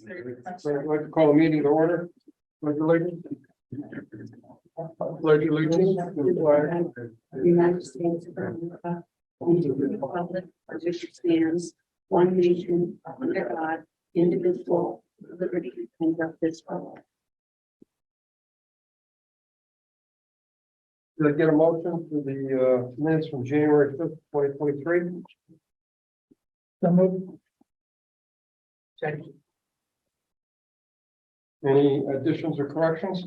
So I'd like to call a meeting to order. Pledge allegiance. Pledge allegiance to the flag of the United States of America, and to the republic for which it stands, one nation, under God, indivisible, with liberty and justice for all. Did I get a motion for the minutes from January 5th, 2023? So moved. Second. Any additions or corrections?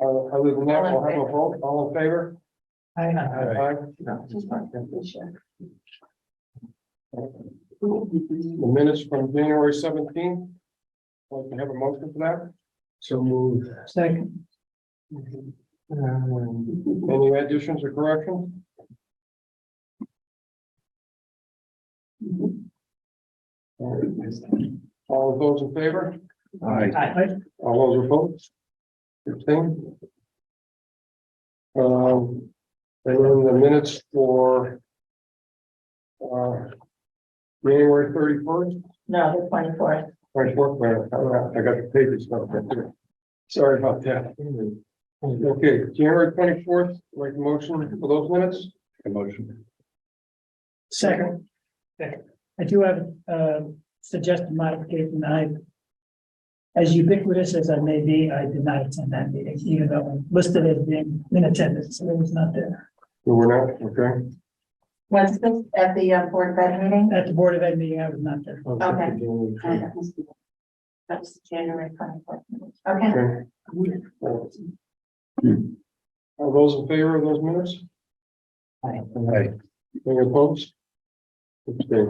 Other than that, we'll have a vote. All in favor? Aye. Aye. The minutes from January 17th. I'd like to have a motion for that. So moved. Second. Any additions or corrections? All of those in favor? Aye. All those opposed? 15. And then the minutes for January 31st. No, the 24th. 24th, I got the pages stuff right there. Sorry about that. Okay, January 24th, like motion for those minutes? A motion. Second. I do have a suggested modification. As ubiquitous as I may be, I did not attend that meeting, even though I'm listed as being in attendance, so it was not there. We're not, okay. Was this at the Board of Ed meeting? At the Board of Ed meeting, I was not there. Okay. That's January 24th. Okay. Okay. Are those in favor of those minutes? Aye. Any opposed? Okay.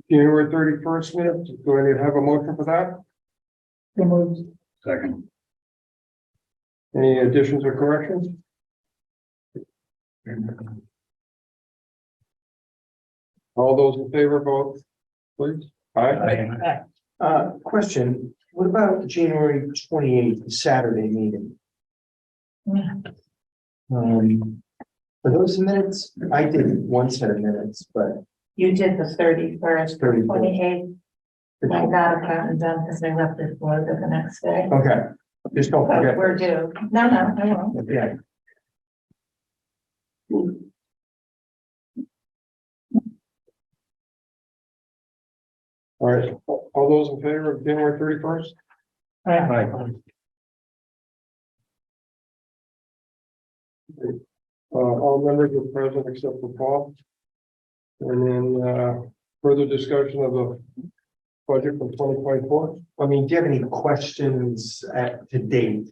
January 31st minutes, do I need to have a motion for that? So moved. Second. Any additions or corrections? All those in favor, vote, please. Aye. Question, what about January 28th, Saturday meeting? For those minutes, I did one set of minutes, but You did the 31st, 31st. 28th. I got a pattern done because I left it for the next day. okay, just don't But forget. we're due. No, I won't. Yeah. All right, all those in favor of January 31st? Aye. All members are present except for Paul. And then further discussion of the budget for 2024. I mean, do you have any questions to date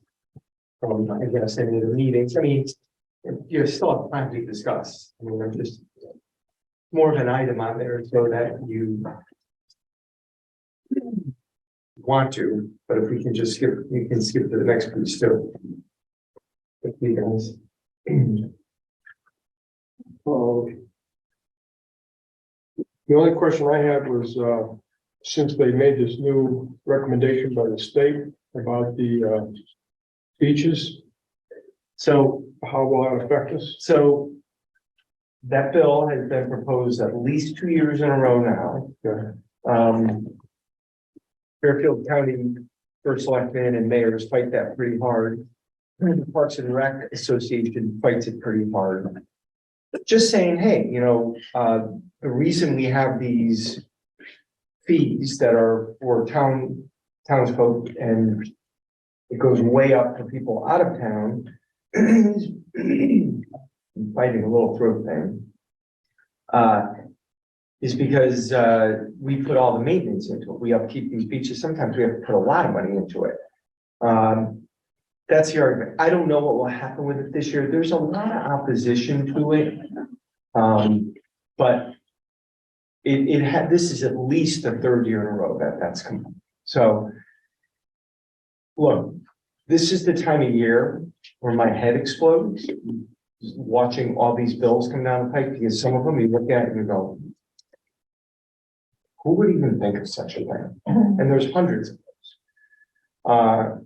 from, I guess, any of the meetings? I mean, you still have time to discuss. I mean, I'm just more of an item on there so that you want to, but if we can just skip, you can skip to the next piece too. If you guys. The only question I had was, since they made this new recommendation by the state about the beaches, So how will that affect us? So that bill has been proposed at least 2 years in a row now. Okay. Fairfield County First Selectmen and mayors fight that pretty hard. The Parks and Rec Association fights it pretty hard. Just saying, hey, you know, the reason we have these fees that are for townsfolk and it goes way up for people out of town. I'm fighting a little throat thing. Is because we put all the maintenance into it. We upkeep these beaches. Sometimes we have to put a lot of money into it. That's the argument. I don't know what will happen with it this year. There's a lot of opposition to it. But this is at least the third year in a row that's come. So look, this is the time of year where my head explodes, just watching all these bills come down the pipe, because some of them you look at and you go, who would even think of such a thing? And there's hundreds of those.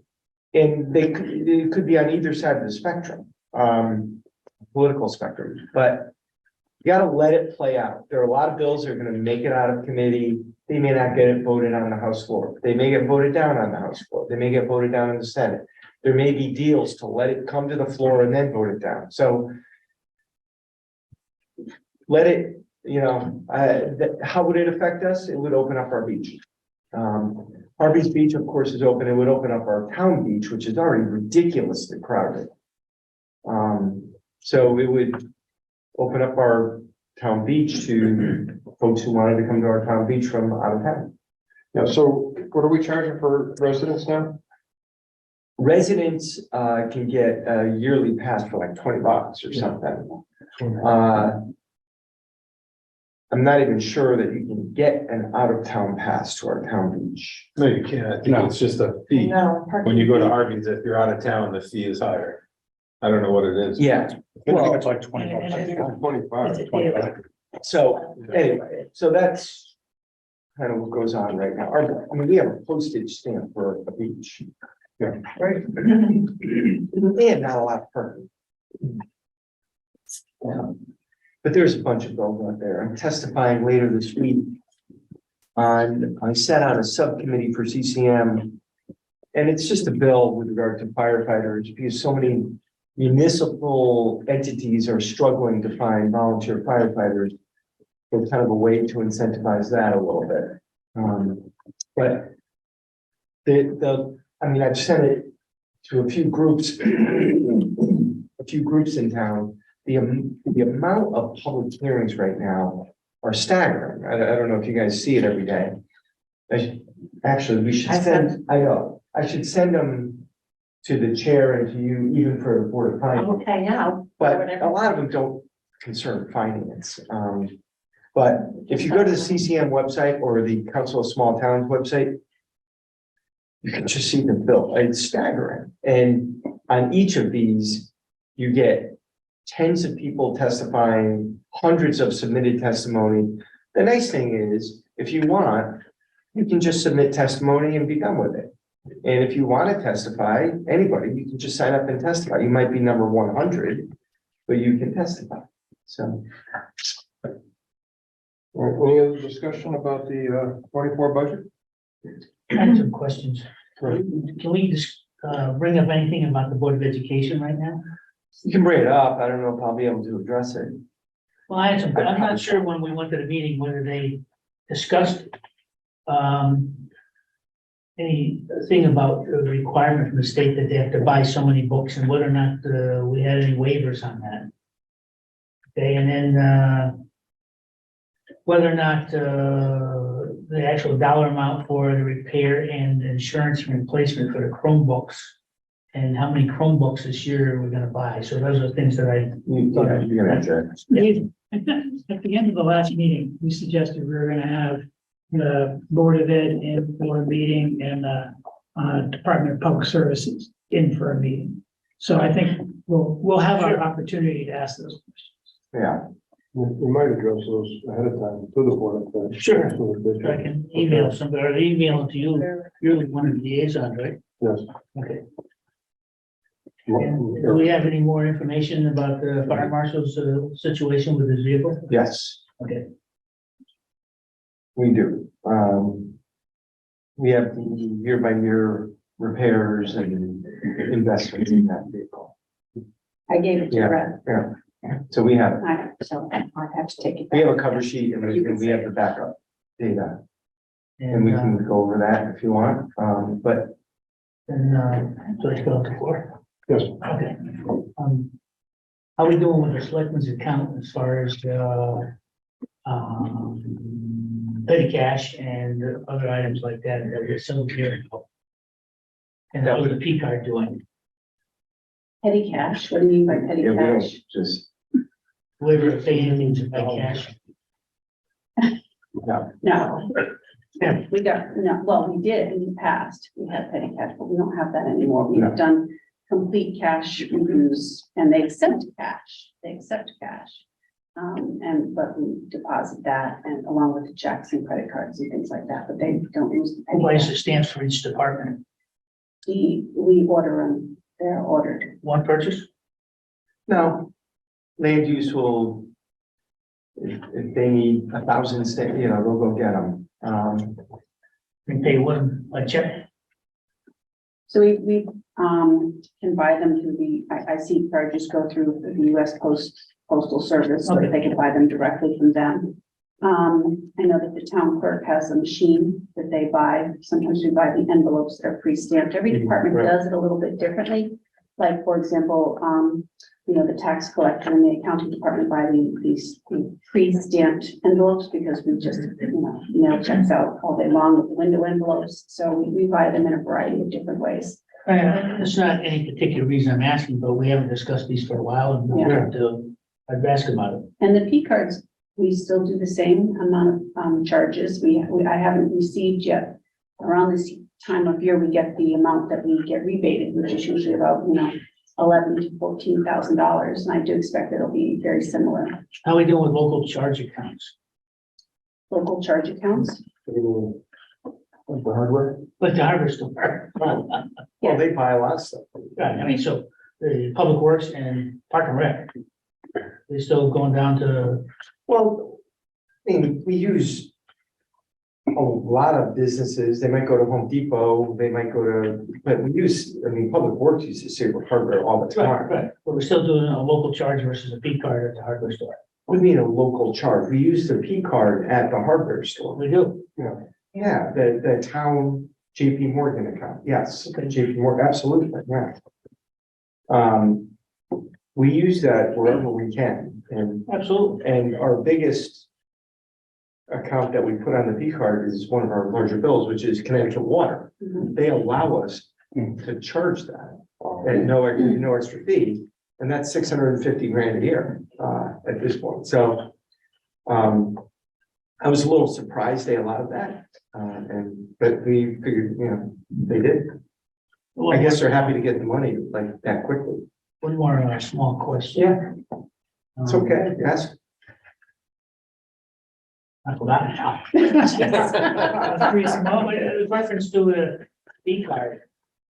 And it could be on either side of the spectrum. political spectrum, but you gotta let it play out. There are a lot of bills that are gonna make it out of committee. They may not get it voted on the House floor. They may get voted down on the House floor. They may get voted down in the Senate. There may be deals to let it come to the floor and then vote it down. So let it, how would it affect us? It would open up our beach. Harvey's Beach, of course, is open. It would open up our town beach, which is already ridiculously crowded. So it would open up our town beach to folks who wanted to come to our town beach from out of town. Yeah, so what are we charging for residents now? Residents can get a yearly pass for like $20 or something. I'm not even sure that you can get an out-of-town pass to our town beach. No, you can't. I think it's just a fee. No. When you go to Arby's, if you're out of town, the fee is higher. I don't know what it is. Yeah, well, it's like 20 bucks. I think it's 25. It's a daily. so anyway, so that's kind of what goes on right now. We have a postage stamp for a beach. Yeah. Right. They have not a lot of parking. Yeah. But there's a bunch of bills out there. I'm testifying later this week I sat on a subcommittee for CCM. And it's just a bill with regard to firefighters because so many municipal entities are struggling to find volunteer firefighters. There's kind of a way to incentivize that a little bit. But I've sent it to a few groups, in town. The amount of public hearings right now are staggering. I don't know if you guys see it every day. Actually, we should send, I should send them to the chair and to you, even for the Board of Finance. Okay, now. But a lot of them don't concern finance. But if you go to the CCM website or the Council of Small Towns website, you can just see the bill. It's staggering. And on each of these, you get tens of people testifying, hundreds of submitted testimony. The nice thing is, if you want, you can just submit testimony and be done with it. And if you want to testify, anybody, you can just sign up and testify. You might be number 100, but you can testify. So. All right, any other discussion about the 24 budget? I have some questions. Right. Can we just bring up anything about the Board of Education right now? You can bring it up. I don't know if I'll be able to address it. Well, I'm not sure when we went to the meeting, whether they discussed anything about the requirement from the state that they have to buy so many books and whether or not we had any waivers on that. Okay, and then whether or not the actual dollar amount for the repair and insurance replacement for the Chromebooks and how many Chromebooks this year we're gonna buy. So those are things that You're gonna answer it. At the end of the last meeting, we suggested we were gonna have the Board of Ed in for a meeting and Department of Public Services in for a meeting. So I think we'll have our opportunity to ask those questions. Yeah. We might address those ahead of time to the board. Sure. So that they I can email somebody or email it to you. You're one of the liaisons, right? Yes. Okay. And do we have any more information about the fire marshal's situation with his vehicle? Yes, Okay. we do. We have the year-by-year repairs and investments in that vehicle. I gave it to Brett. Yeah. So we have, So I have to take it we back. have a cover sheet and we have the backup data. And And we can go over that if you want, but so let's go to the floor. Yes. Okay. How we doing with the selectmen's account as far as petty cash and other items like that that we're still here? And how was the P card doing? Petty cash, what do you mean by petty yeah, we don't cash? just, Whoever pay anything to pay cash. no, No, Yeah. we got, no, well, we did in the past, we had petty cash, but we don't have that anymore. No. We've done complete cash reviews and they accept cash, but we deposit that and along with the checks and credit cards and things like that, but they don't use the petty Why is cash. the stamps for each department? We order them, they're ordered. One purchase? No, land use will, if they need 1,000, you know, they'll go get them. And pay one a check. So we can buy them through I see charges go through the US Postal Service, so that they can buy them directly from them. I know that the town clerk has a machine that they buy. Sometimes we buy the envelopes that are pre-stamped. Every department Right. does it a little bit differently. Like, for example, you know, the tax collector and the accounting department buy these pre-stamped envelopes because we just, you know, mail checks out all day long with the window envelopes. So we buy them in a variety of different ways. It's not any particular reason I'm asking, but we haven't discussed these for a while and I'd ask about it. And the P cards, we still do the same amount of charges. I haven't received yet. Around this time of year, we get the amount that we get rebated, which is usually about, you know, $11,000 to $14,000. And I do expect it'll be very similar. How are we doing with local charge accounts? Local charge accounts. The hardware? Like the hardware store. Well, they buy a lot of stuff. Right, I mean, so the Public Works and Park and Rec, they're still going down to, Well, I mean, we use a lot of businesses. They might go to Home Depot, they might go to, but we use, I mean, Public Works uses Saybrook hardware all the time. but we're still doing a local charge versus a P card at the hardware store. What do you mean a local charge? We use the P card at the hardware store. We do. Yeah, the town JP Morgan account, yes, Okay. JP Morgan, absolutely, yeah. We use that wherever we can, Absolutely. and our biggest account that we put on the P card is one of our larger bills, which is Connecticut Water. Mhm. They allow us to charge that at no extra fee, and that's 650 grand a year, at this point, so. I was a little surprised they allowed that, but we figured, you know, they did. I guess they're happy to get the money like that quickly. One more small question. Yeah, it's okay, yes. I forgot now. With reference to the P card,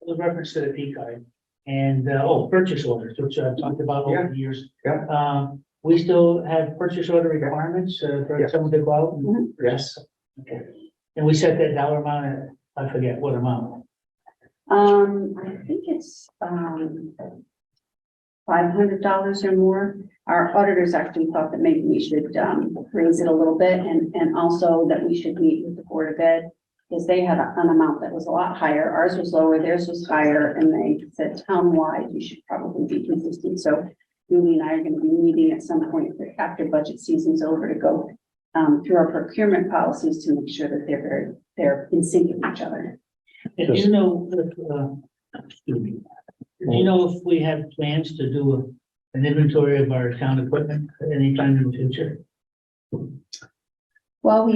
with reference to the P card and, purchase orders, which I've talked about over the years. Yeah. We still have purchase order requirements for Yeah. someone to go out? Mhm. Yes. Okay. And we set that dollar amount at, I forget what amount. I think it's $500 or more. Our auditors actually thought that maybe we should raise it a little bit and also that we should meet with the Board of Ed, because they had an amount that was a lot higher. Ours was lower, theirs was higher, and they said town-wide, you should probably be consistent. So Julie and I are going to be meeting at some point after budget season's over to go through our procurement policies to make sure that they're in sync with each other. And do you know, excuse me, do you know if we have plans to do an inventory of our town equipment anytime in the future? Well,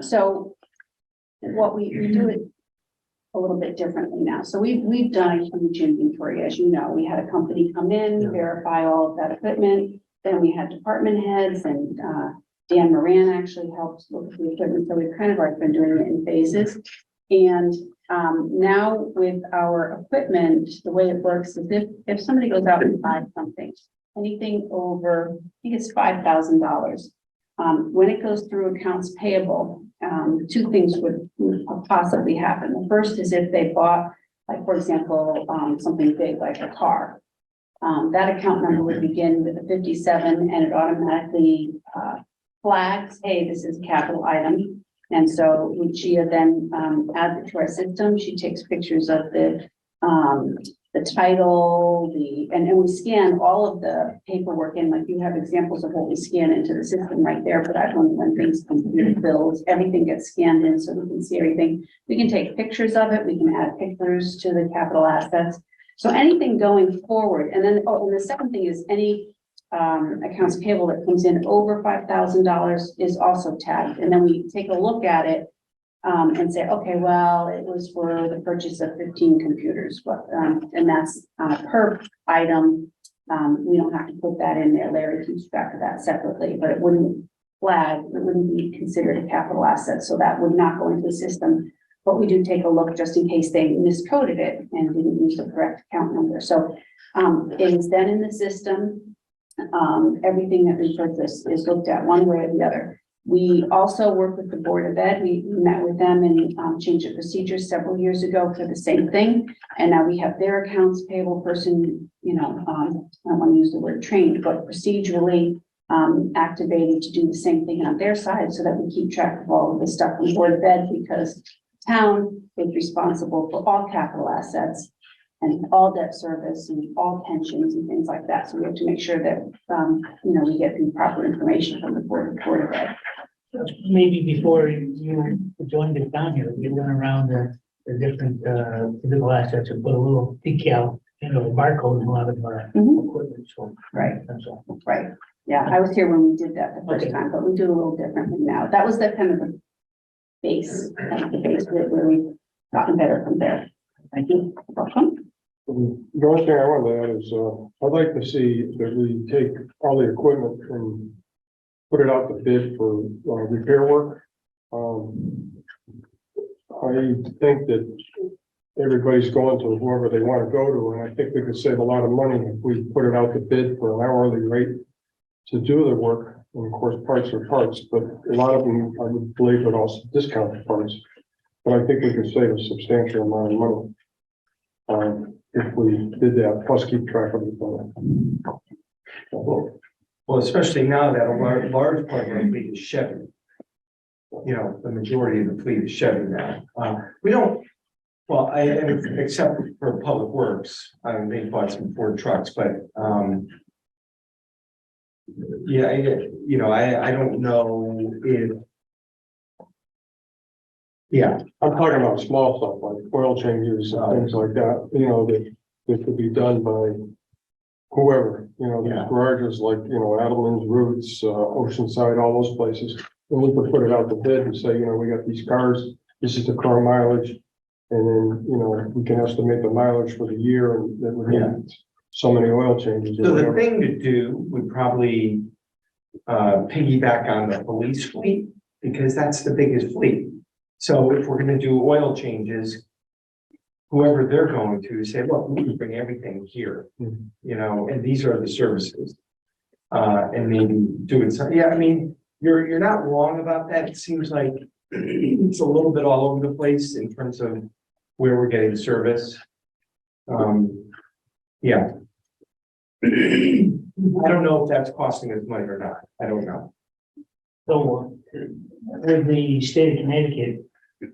so what we do it a little bit differently now. So we've done a huge inventory, as you know. We had a company come in, verify all of that equipment. Then we had department heads and Dan Moran actually helped look at the equipment. So we've kind of already been doing it in phases. And now with our equipment, the way it works is if somebody goes out and buys something, anything over, I think it's $5,000. When it goes through accounts payable, two things would possibly happen. The first is if they bought, like, for example, something big like a car. That account number would begin with a 57 and it automatically flags, hey, this is a capital item. And so Lucia then adds it to our system. She takes pictures of the title, and we scan all of the paperwork in, like you have examples of what we scan into the system right there, but that's when things come through the bills, everything gets scanned in so we can see everything. We can take pictures of it, we can add pictures to the capital assets. So anything going forward, and then, and the second thing is any accounts payable that comes in over $5,000 is also tagged. And then we take a look at it and say, okay, well, it was for the purchase of 15 computers, but, and that's per item. We don't have to put that in there. Larry keeps track of that separately, but it wouldn't flag, it wouldn't be considered a capital asset. So that would not go into the system But we do take a look just in case they miscoded it and didn't use the correct account number. So it is then in the system. Everything that we purchase is looked at one way or the other. We also work with the Board of Ed. We met with them and changed the procedures several years ago for the same thing. And now we have their accounts payable person, I don't want to use the word trained, but procedurally activated to do the same thing on their side so that we keep track of all of the stuff from Board of Ed, because town is responsible for all capital assets and all debt service and all pensions and things like that. So we have to make sure that, we get the proper information from the Board of Ed. Maybe before you joined the town here, you went around the different physical assets and put a little decal, barcode in a lot of our Mhm. equipment, so. Right. That's all. Right, yeah, I was here when we did that the first Okay. time, but we do a little differently now. That was the kind of the base, where we've gotten better from there. Thank you. Welcome. The only thing I wanted to add is, I'd like to see that we take all the equipment and put it out to bid for repair work. I think that everybody's going to whoever they want to go to, and I think we could save a lot of money if we put it out to bid for an hourly rate to do the work. And of course, parts are parts, but a lot of them, I would believe, would also discount the parts. But I think we could save a substantial amount of money if we did that, plus keep track of it. Well, especially now that a large part of our fleet is Chevy. The majority of the fleet is Chevy now. We don't, well, except for Public Works, they bought some Ford trucks, but, yeah, I don't know if. Yeah, I'm talking about small stuff like oil changes and things like that, that could be done by whoever, these Yeah. garages like, Adelman's, Roots, Oceanside, all those places. And we could put it out to bid and say, we got these cars, this is the car mileage. And then, we can estimate the mileage for the year and then we Yeah. need so many oil changes or so the whatever. thing to do would probably piggyback on the police fleet, because that's the biggest fleet. So if we're gonna do oil changes, whoever they're going to say, look, we can bring everything here, Mhm. and these are the services. And maybe do it, yeah, I mean, you're not wrong about that. It seems like it's a little bit all over the place in terms of where we're getting service. Yeah. I don't know if that's costing us money or not. I don't know. So, with the state of Connecticut,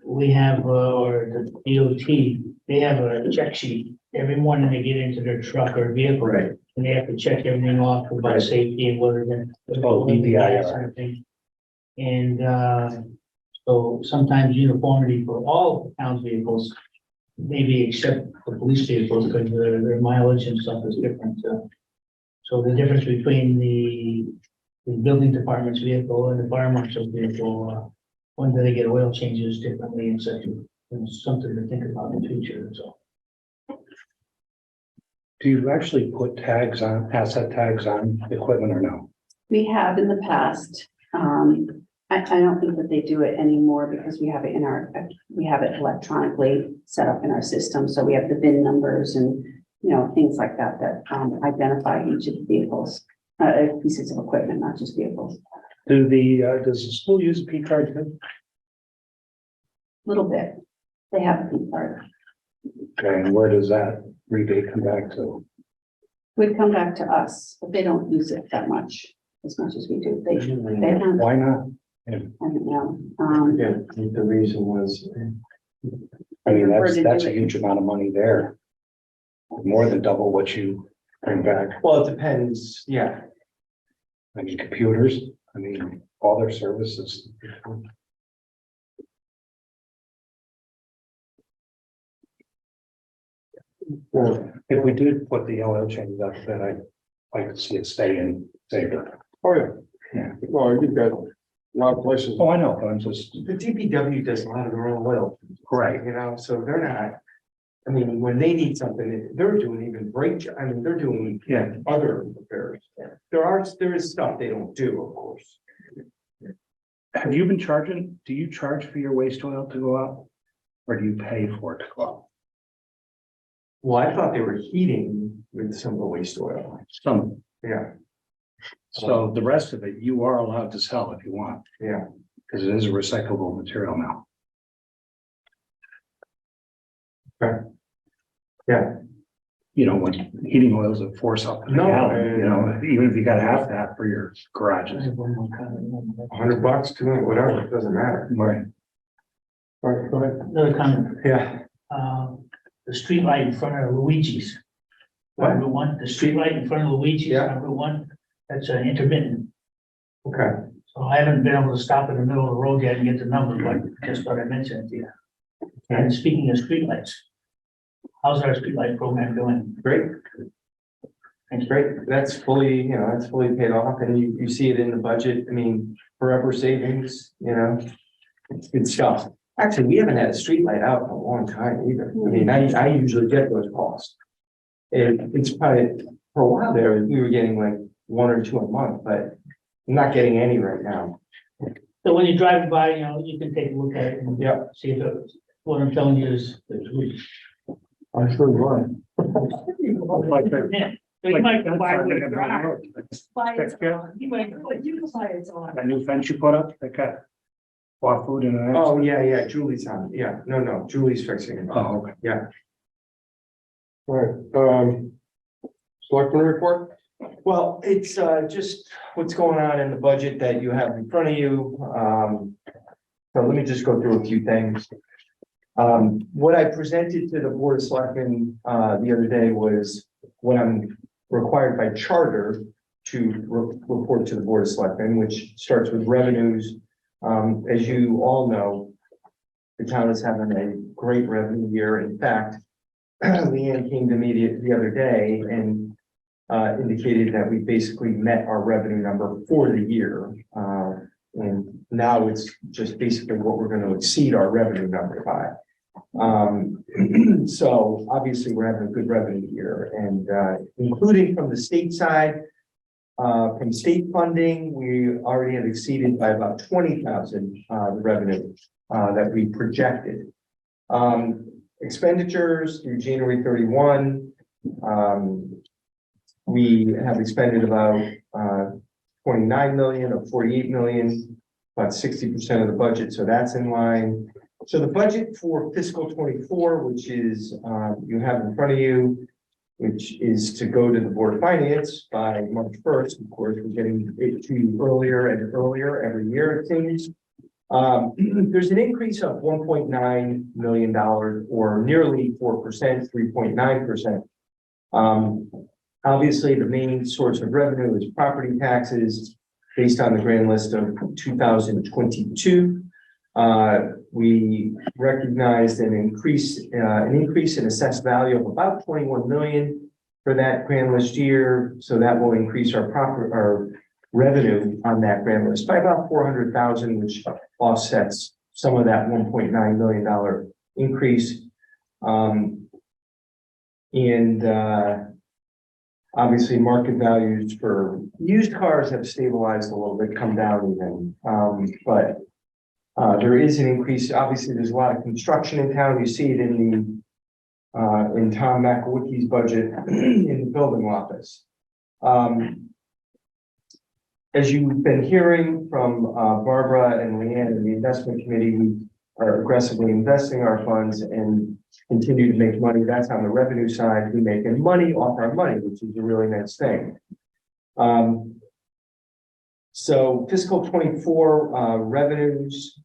we have, or the DOT, they have a check sheet. Every morning they get into their truck or vehicle. Right. And they have to check everything off about Right. safety and whether they're. Oh, DPIR. And, so sometimes uniformity for all towns vehicles, maybe except for police vehicles, because their mileage and stuff is different. So the difference between the building department's vehicle and the fire marshal's vehicle, when do they get oil changes differently and such, something to think about in the future, so. Do you actually put tags on, asset tags on equipment or no? We have in the past, I don't think that they do it anymore because we have it we have it electronically set up in our system. So we have the VIN numbers and, things like that, identify each of the vehicles, pieces of equipment, not just vehicles. Does the school use a P card too? Little bit. They have a P card. Okay, and where does that rebate come back to? Would come back to us, but they don't use it that much, as much as we do. They don't, Why not? I don't know. Yeah, I think the reason was, I mean, prefer to that's do a it. huge amount of money there. More than double what you bring back. well, it depends, yeah. I mean, computers, I mean, all their services. Yeah. If we did put the oil change up, then I could see it stay in Saybrook. Oh, yeah. Yeah. Well, you've got a lot of places. Oh, I know, but I'm just, The DPW does a lot of their own oil. Right. So they're not, I mean, when they need something, they're doing even brake, they're doing yeah. other repairs. There is stuff they don't do, of course. Have you been charging, do you charge for your waste oil to go out? or do you pay for it to go out? Well, I thought they were heating with some of the waste oil. Some, Yeah, so the rest of it, you are allowed to sell if you want, yeah. because it is a recyclable material now. Yeah. You know, when heating oils at 4 something a No, gallon, you know, even if you got half that for your garages. $100, 200, whatever, it doesn't matter. Right. All right, go ahead. Another comment, Yeah. the street light in front of Luigi's. What? On Route 1, the street light in front of Luigi's Yeah. on Route 1, that's intermittent. Okay. So I haven't been able to stop in the middle of the road yet and get the number, but just thought I'd mention it to you. And speaking of streetlights, how's our streetlight program doing? Great. Thanks, great. That's fully, you know, that's fully paid off and you see it in the budget. I mean, forever savings, you know, it's good stuff. Actually, we haven't had a street light out in a long time either. I mean, I usually get those calls. It's probably, for a while there, we were getting like 1 or 2 a month, but I'm not getting any right now. So when you're driving by, you know, you can take a look at it and Yeah. see if what I'm telling you is. I'm sure you are. Like that. Yeah. So you might go by That's with how a they drive. have it. Buy it Yeah. on. You might go, you can buy it on. That new fence you put up, that got bought food in it. Oh, yeah, Julie's on. Yeah, no, Julie's fixing it. Oh, okay. Yeah. All right, selectmen report? Well, it's just what's going on in the budget that you have in front of you. So let me just go through a few things. What I presented to the Board of Selectmen the other day was what I'm required by charter to report to the Board of Selectmen, which starts with revenues. As you all know, the town is having a great revenue year. In fact, Leanne came to me the other day and indicated that we basically met our revenue number for the year. And now it's just basically what we're going to exceed our revenue number by. So obviously we're having a good revenue year and including from the state side, from state funding, we already have exceeded by about 20,000 the revenue that we projected. Expenditures through January 31, we have expended about 29 million of 48 million, about 60% of the budget, so that's in line. So the budget for fiscal 24, which is you have in front of you, which is to go to the Board of Finance by March 1st. Of course, we're getting it to you earlier and earlier every year, it seems. There's an increase of $1.9 million or nearly 4%, 3.9%. Obviously, the main source of revenue is property taxes based on the grand list of 2022. We recognized an increase in assessed value of about 21 million for that grand list year. So that will increase our revenue on that grand list by about 400,000, which offsets some of that $1.9 million increase. Obviously, market values for used cars have stabilized a little bit, come down even. But there is an increase. Obviously, there's a lot of construction in town. You see it in Tom McWicky's budget in the building office. As you've been hearing from Barbara and Leanne in the investment committee, we are aggressively investing our funds and continue to make money. That's on the revenue side. We're making money off our money, which is a really nice thing. So fiscal 24 revenues,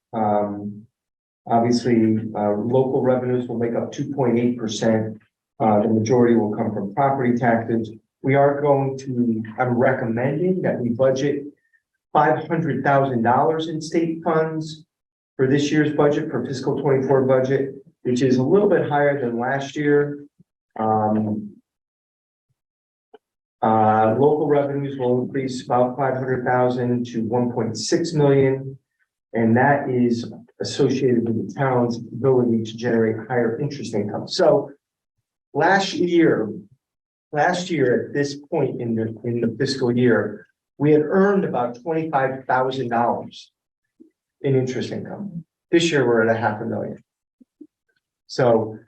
obviously local revenues will make up 2.8%. The majority will come from property taxes. We are I'm recommending that we budget $500,000 in state funds for this year's budget, for fiscal 24 budget, which is a little bit higher than last year. Local revenues will increase about 500,000 to 1.6 million. And that is associated with the town's ability to generate higher interest income. So last year at this point in the fiscal year, we had earned about $25,000 in interest income. This year, we're at $500,000. So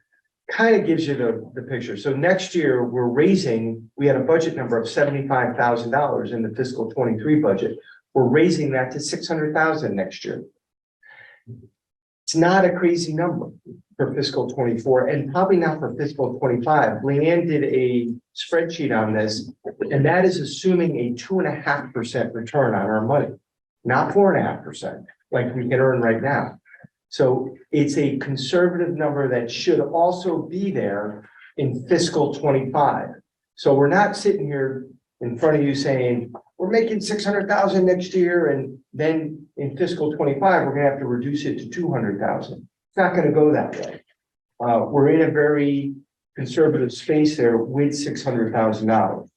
kind of gives you the picture. So next year, we had a budget number of $75,000 in the fiscal 23 budget. We're raising that to 600,000 next year. It's not a crazy number for fiscal 24 and probably not for fiscal 25. Leanne did a spreadsheet on this, and that is assuming a 2.5% return on our money, not 4.5% like we can earn right now. So it's a conservative number that should also be there in fiscal 25. So we're not sitting here in front of you saying, we're making 600,000 next year, and then in fiscal 25, we're gonna have to reduce it to 200,000. It's not gonna go that way. We're in a very conservative space there with $600,000.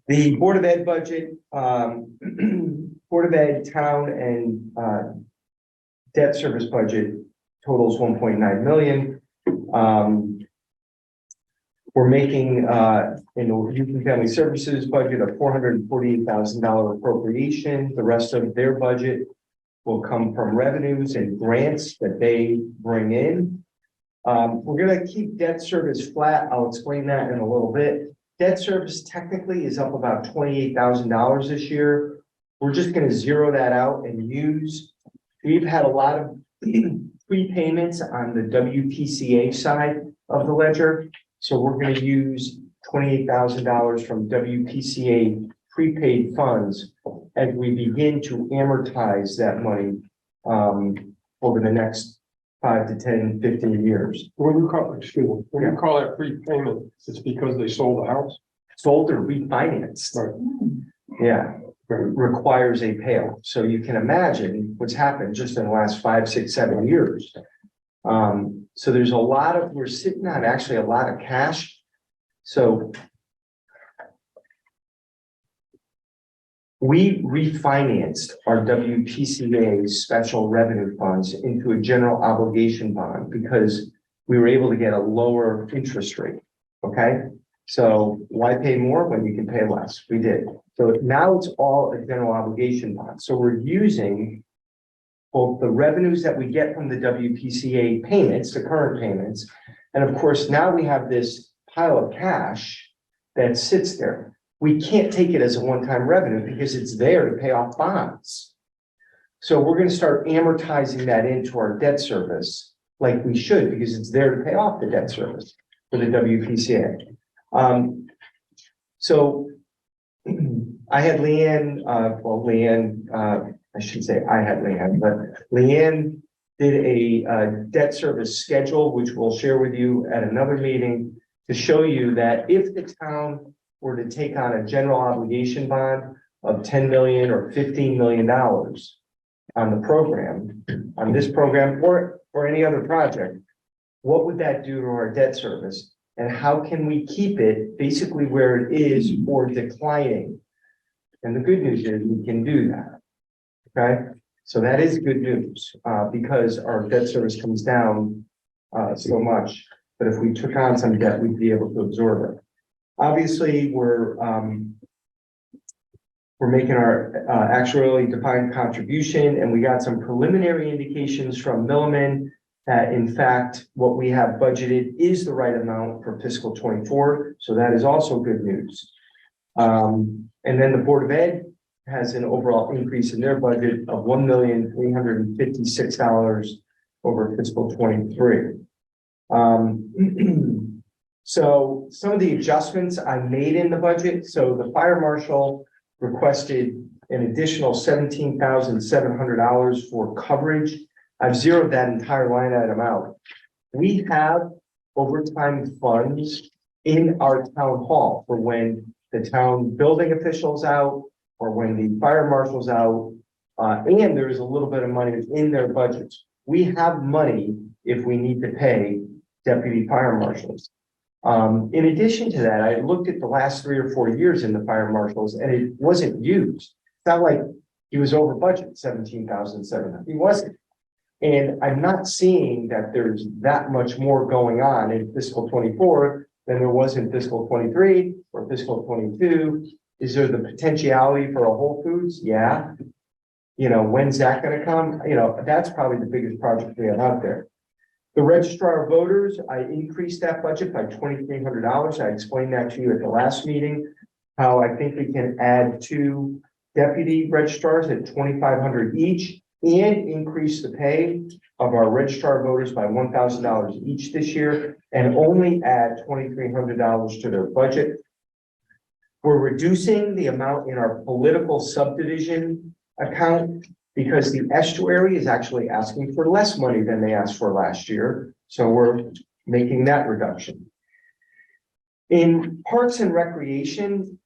The Board of Ed budget, Board of Ed town and debt service budget totals 1.9 million. We're making in the youth and family services budget a $448,000 appropriation. The rest of their budget will come from revenues and grants that they bring in. We're going to keep debt service flat. I'll explain that in a little bit. Debt service technically is up about $28,000 this year. We're just going to zero that out and use. We've had a lot of prepayments on the WPCA side of the ledger. So we're going to use $28,000 from WPCA prepaid funds as we begin to amortize that money over the next 5 to 10, 15 years. When you call, excuse me, when you call that prepayment, it's because they sold the house? Sold or refinanced. Right. Yeah, requires a payoff. So you can imagine what's happened just in the last 5, 6, 7 years. So there's we're sitting on actually a lot of cash. So we refinanced our WPCA special revenue funds into a general obligation bond because we were able to get a lower interest rate. Okay. So why pay more when you can pay less? We did. So now it's all a general obligation bond. So we're using both the revenues that we get from the WPCA payments, the current payments, and of course, now we have this pile of cash that sits there. We can't take it as a one-time revenue because it's there to pay off bonds. So we're going to start amortizing that into our debt service like we should, because it's there to pay off the debt service for the WPCA. So I had Leanne, I should say I had Leanne, but Leanne did a debt service schedule, which we'll share with you at another meeting, to show you that if the town were to take on a general obligation bond of 10 million or $15 million on the program, on this program or any other project, what would that do to our debt service? And how can we keep it basically where it is or declining? And the good news is we can do that. Okay, so that is good news because our debt service comes down so much. But if we took on some debt, we'd be able to absorb it. Obviously, we're making our actuarially defined contribution, and we got some preliminary indications from Milliman that in fact what we have budgeted is the right amount for fiscal 24. So that is also good news. And then the Board of Ed has an overall increase in their budget of $1,356,000 over fiscal 23. So some of the adjustments I made in the budget. So the fire marshal requested an additional $17,700 for coverage. I've zeroed that entire line item out. We have overtime funds in our town hall for when the town building officials out, or when the fire marshal's out, and there's a little bit of money in their budgets. We have money if we need to pay deputy fire marshals. In addition to that, I looked at the last 3 or 4 years in the fire marshals, and it wasn't used. It's not like he was over budget, $17,700. He wasn't. And I'm not seeing that there's that much more going on in fiscal 24 than there was in fiscal 23 or fiscal 22. Is there the potentiality for a Whole Foods? Yeah. You know, when's that going to come? You know, that's probably the biggest project we have out there. The registrar of voters, I increased that budget by $2,300. I explained that to you at the last meeting. How I think we can add 2 deputy registrars at $2,500 each and increase the pay of our registrar of voters by $1,000 each this year and only add $2,300 to their budget. We're reducing the amount in our political subdivision account because the estuary is actually asking for less money than they asked for last year. So we're making that reduction. In Parks and Recreation,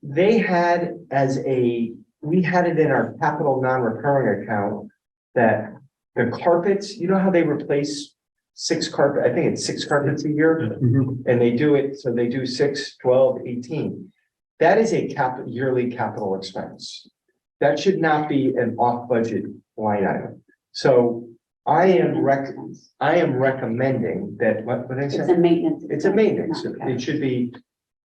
they had we had it in our capital non-recurring account that the carpets, you know how they replace 6 carpet, I think it's 6 carpets a year, and they do it, so they do 6, 12, 18. That is a yearly capital expense. That should not be an off-budget line item. So I am recommending that, what did I say? It's a maintenance. It's a maintenance. It should be,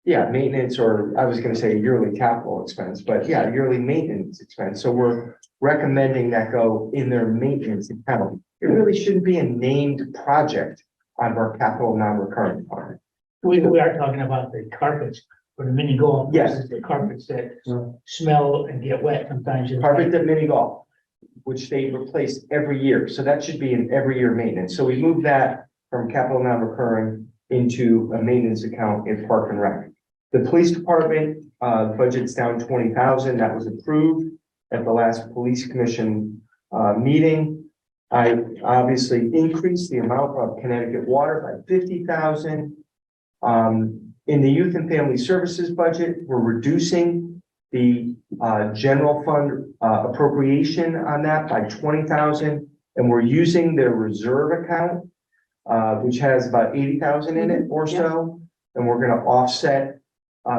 yeah, maintenance, or I was gonna say yearly capital expense, but yeah, yearly maintenance expense. So we're recommending that go in their maintenance account. It really shouldn't be a named project on our capital non-recurring fund. We are talking about the carpets for the mini golf. Yes. Versus the carpets that smell and get wet sometimes. Carpet at mini golf, which they replace every year. So that should be an every year maintenance. So we moved that from capital non-recurring into a maintenance account in Park and Rec. The police department, budget's down 20,000. That was approved at the last police commission meeting. I obviously increased the amount of Connecticut Water by 50,000. In the youth and family services budget, we're reducing the general fund appropriation on that by 20,000, and we're using their reserve account, which has about 80,000 in it or so, and we're going to offset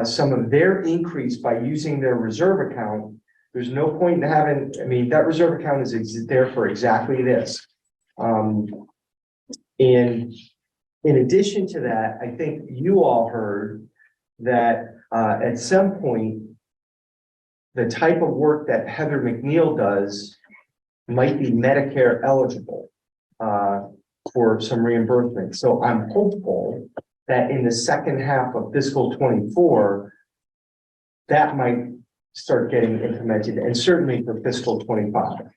some of their increase by using their reserve account. There's no point in having, I mean, that reserve account is there for exactly this. And in addition to that, I think you all heard that at some point, the type of work that Heather McNeil does might be Medicare eligible for some reimbursement. So I'm hopeful that in the second half of fiscal 24, that might start getting implemented, and certainly for fiscal 25.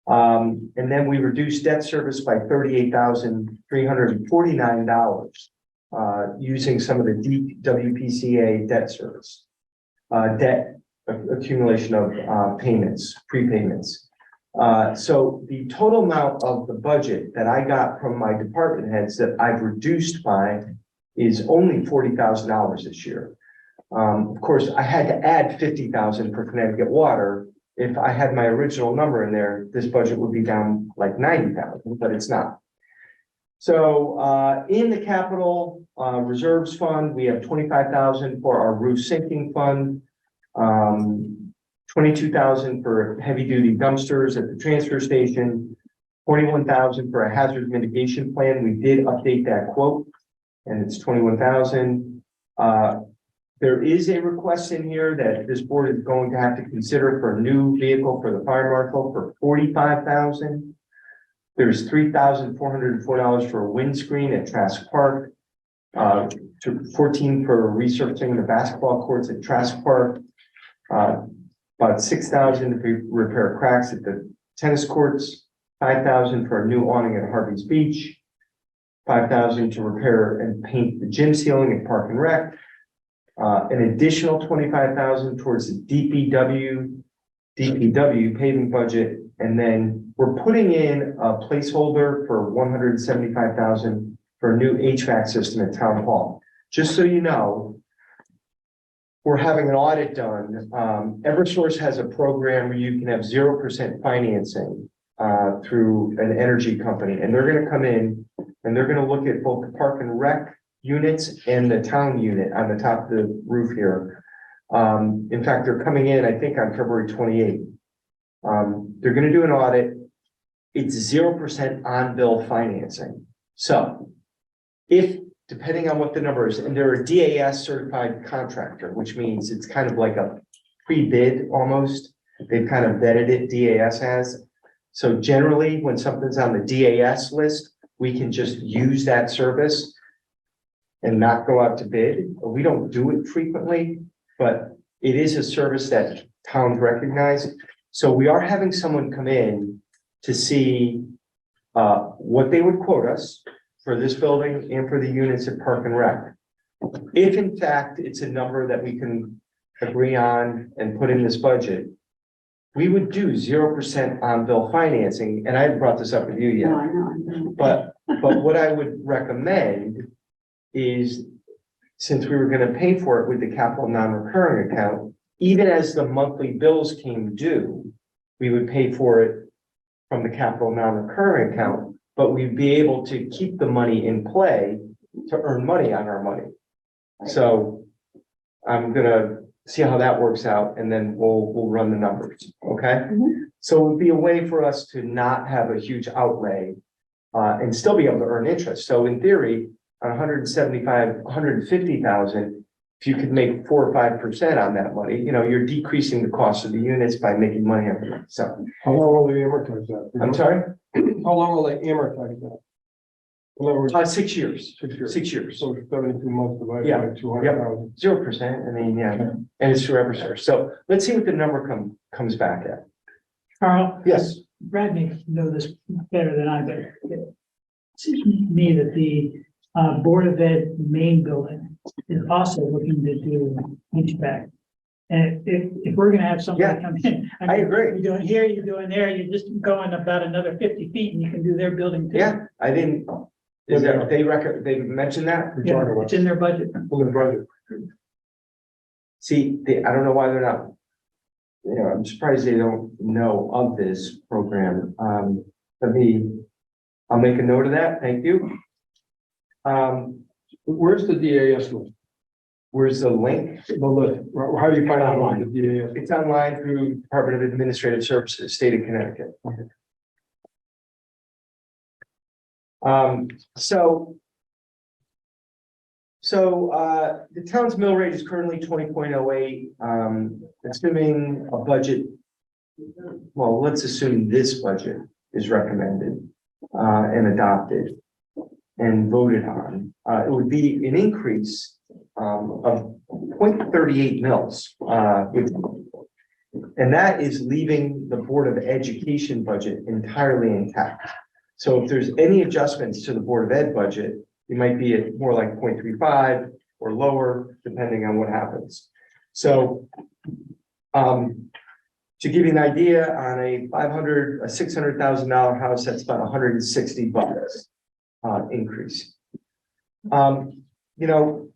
And then we reduced debt service by $38,349 using some of the WPCA debt service, debt accumulation of payments, prepayments. So the total amount of the budget that I got from my department heads that I've reduced by is only $40,000 this year. Of course, I had to add 50,000 for Connecticut Water. If I had my original number in there, this budget would be down like 90,000, but it's not. So in the capital reserves fund, we have 25,000 for our roof sinking fund, 22,000 for heavy duty dumpsters at the transfer station, 41,000 for a hazard mitigation plan. We did update that quote, and it's 21,000. There is a request in here that this board is going to have to consider for a new vehicle for the fire marshal for 45,000. There's $3,404 for a windscreen at Trask Park, 14 for researching the basketball courts at Trask Park, about 6,000 to repair cracks at the tennis courts, 5,000 for a new awning at Harvey's Beach, 5,000 to repair and paint the gym ceiling at Park and Rec. An additional 25,000 towards the DPW paving budget, and then we're putting in a placeholder for 175,000 for a new HVAC system at Town Hall. Just so you know, we're having an audit done. Eversource has a program where you can have 0% financing through an energy company, and they're going to come in and they're going to look at both the Park and Rec units and the town unit on the top of the roof here. In fact, they're coming in, I think, on February 28th. They're going to do an audit. It's 0% on-bill financing. So if, depending on what the number is, and they're a DAS certified contractor, which means it's kind of like a pre-bid almost. They've kind of vetted it, DAS has. So generally, when something's on the DAS list, we can just use that service and not go out to bid. We don't do it frequently, but it is a service that towns recognize. So we are having someone come in to see what they would quote us for this building and for the units at Park and Rec. If in fact it's a number that we can agree on and put in this budget, we would do 0% on bill financing, and I haven't brought this up with you yet. No, I know. But what I would recommend is, since we were gonna pay for it with the capital non-recurring account, even as the monthly bills came due, we would pay for it from the capital non-recurring account, but we'd be able to keep the money in play to earn money on our money. So I'm gonna see how that works out, and then we'll run the numbers, okay? Mhm. So it would be a way for us to not have a huge outlay and still be able to earn interest. So in theory, on 150,000, if you could make 4 or 5% on that money, you know, you're decreasing the cost of the units by making money on it. So, How long will they amortize that? I'm sorry, How long will they amortize that? In other words, 6 years, 6 years. 6 years. So 72 months divided Yeah. by 200,000. 0%, I mean, yeah, and it's through Eversource. So let's see what the number comes back at. Carl? Yes. Brad may know this better than I, but it seems to me that the Board of Ed main building is also looking to do HVAC. And if we're gonna have somebody Yeah, come in. I mean, agree. You're doing here, you're doing there, you're just going about another 50 feet and you can do their building too. Yeah, I didn't, is that, they mentioned that? We're Yeah, talking about it's in their budget. in the budget. See, I don't know why they're not. You know, I'm surprised they don't know of this program. I'll make a note of that. Thank you. Where's the DAS list? Where's the link? The list. How do you find out about the DAS? It's online through Department of Administrative Services, State of Connecticut. The town's mill rate is currently 20.08. Assuming a budget, well, let's assume this budget is recommended and adopted and voted on. It would be an increase of 0.38 mils. And that is leaving the Board of Education budget entirely intact. So if there's any adjustments to the Board of Ed budget, you might be at more like 0.35 or lower, depending on what happens. So to give you an idea, on a $600,000 house, that's about $160 increase. You know,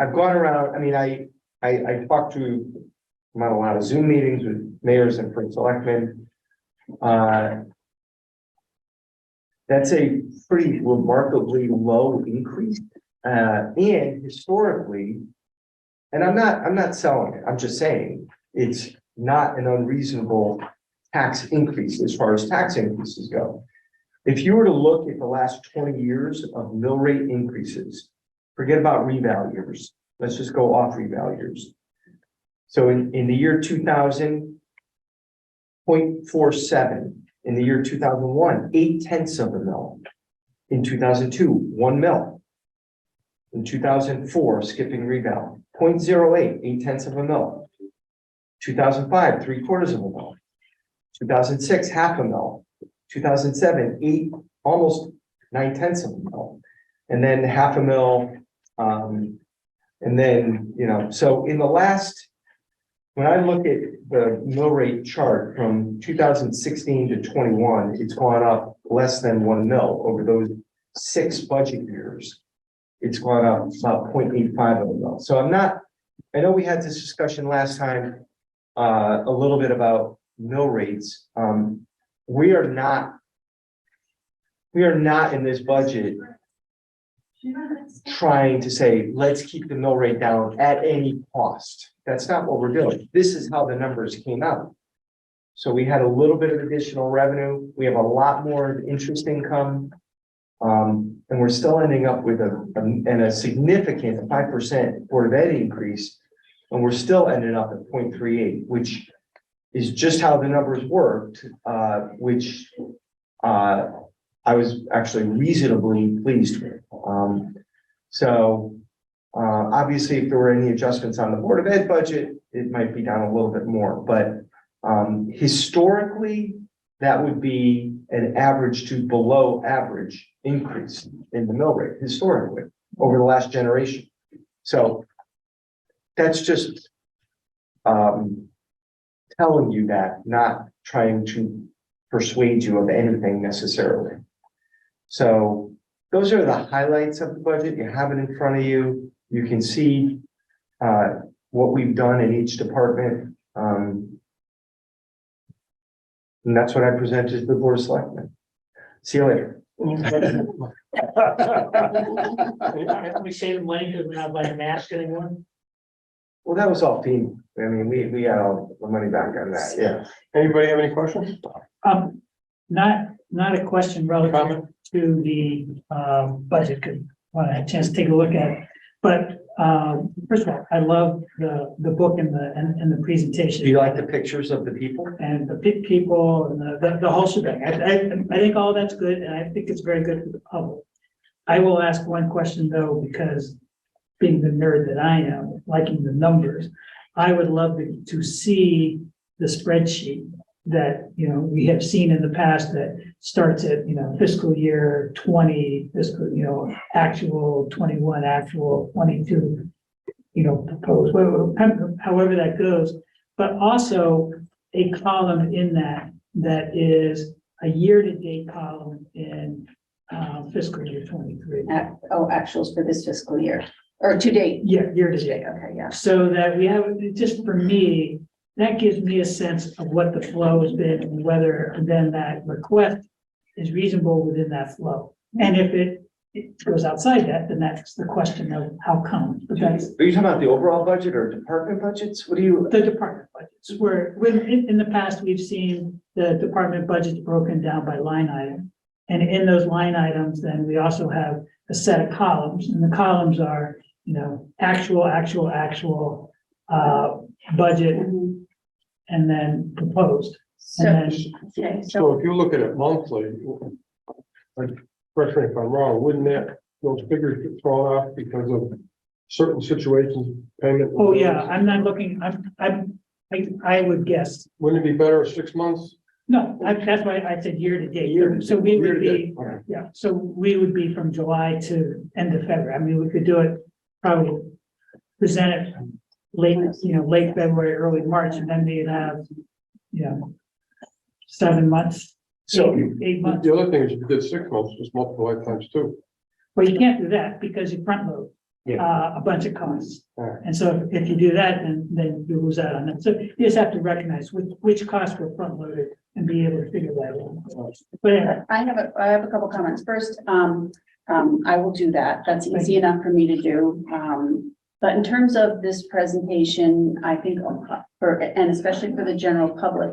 I've gone around, I mean, I talked to, I'm on a lot of Zoom meetings with mayors and first selectmen. That's a pretty remarkably low increase. And historically, and I'm not selling it, I'm just saying it's not an unreasonable tax increase as far as tax increases go. If you were to look at the last 20 years of mill rate increases, forget about reval years. Let's just go off reval years. So in the year 2000, 0.47. In the year 2001, 0.8 of a mil. In 2002, 1 mil. In 2004, skipping reval, 0.08, 0.8 of a mil. 2005, 3/4 of a mil. 2006, half a mil. 2007, almost 9/10 of a mil. And then half a mil. And then, you know, so in the last, when I look at the mill rate chart from 2016 to 21, it's gone up less than 1 mil over those 6 budget years. It's gone up about 0.85 of a mil. So I know we had this discussion last time, a little bit about mill rates. We are not in this budget trying to say, let's keep the mill rate down at any cost. That's not what we're doing. This is how the numbers came out. So we had a little bit of additional revenue. We have a lot more interest income. And we're still ending up with a significant 5% Board of Ed increase. And we're still ending up at 0.38, which is just how the numbers worked, which I was actually reasonably pleased with. Obviously, if there were any adjustments on the Board of Ed budget, it might be down a little bit more, but historically, that would be an average to below average increase in the mill rate historically over the last generation. So that's just telling you that, not trying to persuade you of anything necessarily. So those are the highlights of the budget. You have it in front of you. You can see what we've done in each department. And that's what I presented to the Board of Selectmen. See you later. We save money because we're not buying masks anymore. Well, that was all FEMA. I mean, we got all the money back on that, yeah. Anybody have any questions? Not a question relative Comment? to the budget, because I had a chance to take a look at it. But first of all, I love the book and the presentation. Do you like the pictures of the people? And the people and the whole shebang. I think all that's good, and I think it's very good for the public. I will ask one question though, because being the nerd that I am, liking the numbers, I would love to see the spreadsheet that, you know, we have seen in the past that starts at, you know, fiscal year 20, fiscal, you know, actual 21, actual 22, you know, proposed, however that goes. But also a column in that is a year-to-date column in fiscal year 23. Actuals for this fiscal year, or to date. Yeah, year-to-date. Okay, yeah. So that we have, just for me, that gives me a sense of what the flow has been and whether then that request is reasonable within that flow. And if it goes outside that, then that's the question of how come. But that's Are you talking about the overall budget or department budgets? What do you? the department budgets, where in the past, we've seen the department budgets broken down by line item. And in those line items, then we also have a set of columns, and the columns are, you know, actual, budget, Mhm. and then proposed. So, And okay, so, So if you look at it monthly, like, correct me if I'm wrong, wouldn't those figures get thrown off because of certain situations, payment? oh yeah, I'm not looking, I would guess, Wouldn't it be better 6 months? no, that's why I said year to date. So we would be, Okay. yeah, so we would be from July to end of February. I mean, we could do it, probably present it late, late February, early March, and then we'd have, 7 months. So- 8 months. The other thing is if you did 6 months, just multiply it times 2. Well, you can't do that because you front load a bunch of costs. Alright. And so if you do that, then you lose out on that. So you just have to recognize which costs were front loaded and be able to figure that out. But anyway, I have a couple comments. First, I will do that. That's easy enough for me to do. But in terms of this presentation, I think and especially for the general public,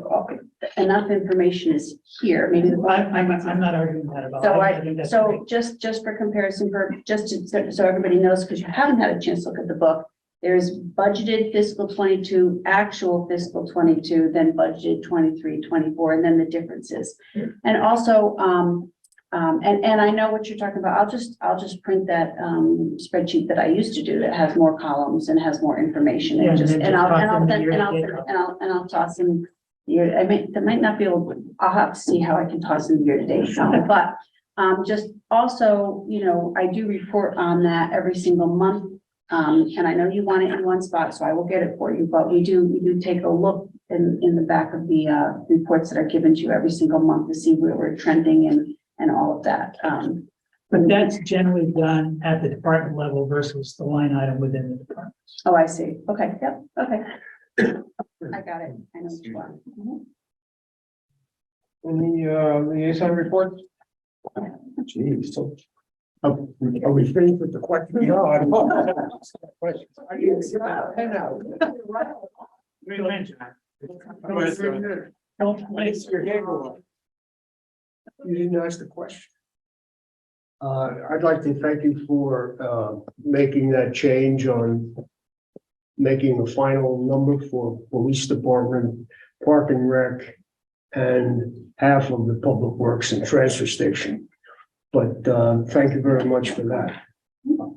enough information is here. Maybe the I'm not arguing that at all. I think that's great. just for comparison, so everybody knows, because you haven't had a chance to look at the book, there's budgeted fiscal 22, actual fiscal 22, then budgeted 23, 24, and then the differences. And also, and I know what you're talking about. I'll just print that spreadsheet that I used to do that has more columns and has more information, Yeah, and and I'll toss in year. That might not be able. I'll have to see how I can toss in year to date. But just also, I do report on that every single month. And I know you want it in one spot, so I will get it for you. But we do take a look in the back of the reports that are given to you every single month to see where we're trending and all of that. But that's generally done at the department level versus the line item within the department. Oh, I see. Okay, yep, okay. I got it. I know which one. Mhm. Any liaison reports? Geez, so. Are we finished with the question? No, I don't. Don't place your hand on. You didn't ask the question. I'd like to thank you for making that change on making the final number for police department, park and rec, and half of the public works and transfer station. But, thank you very much for that.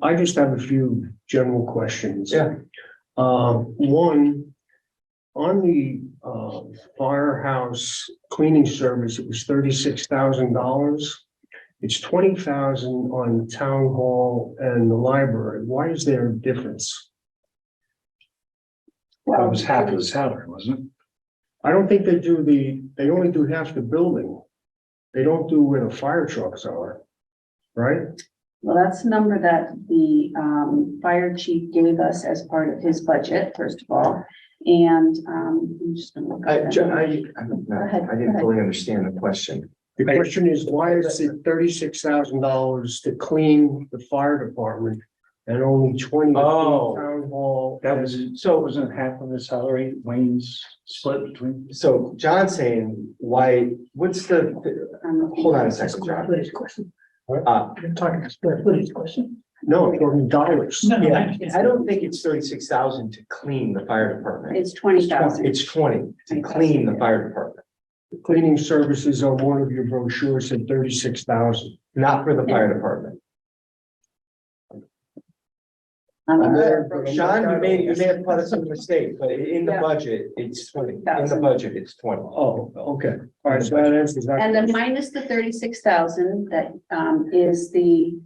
I just have a few general questions. Yeah. One, on the, firehouse cleaning service, it was $36,000. It's 20,000 on town hall and the library. Why is there a difference? Well, That was half his salary, wasn't it? I don't think they only do half the building. They don't do where the fire trucks are, right? Well, that's the number that the fire chief gave us as part of his budget, first of all. And I'm just gonna look I at didn't ahead. fully understand the question. The question is, why is it $36,000 to clean the fire department and only 20 to Oh. clean town hall? That was, so it wasn't half of his salary, Wayne's split between. So John's saying, why, what's the, hold on a second, Square John. footage question. Uh, You're talking square footage question. No, I'm talking dollars. No, no, I yeah, understand. I don't think it's 36,000 to clean the fire department. It's 20,000. It's 20 to clean the fire department, Cleaning services on one of your brochures said 36,000. not for the fire department. John, you may have put us in a mistake, but in the Yeah. budget, it's 20. In the budget, it's 20. Oh, okay. All right, so that answers that. And then minus the 36,000, that is the,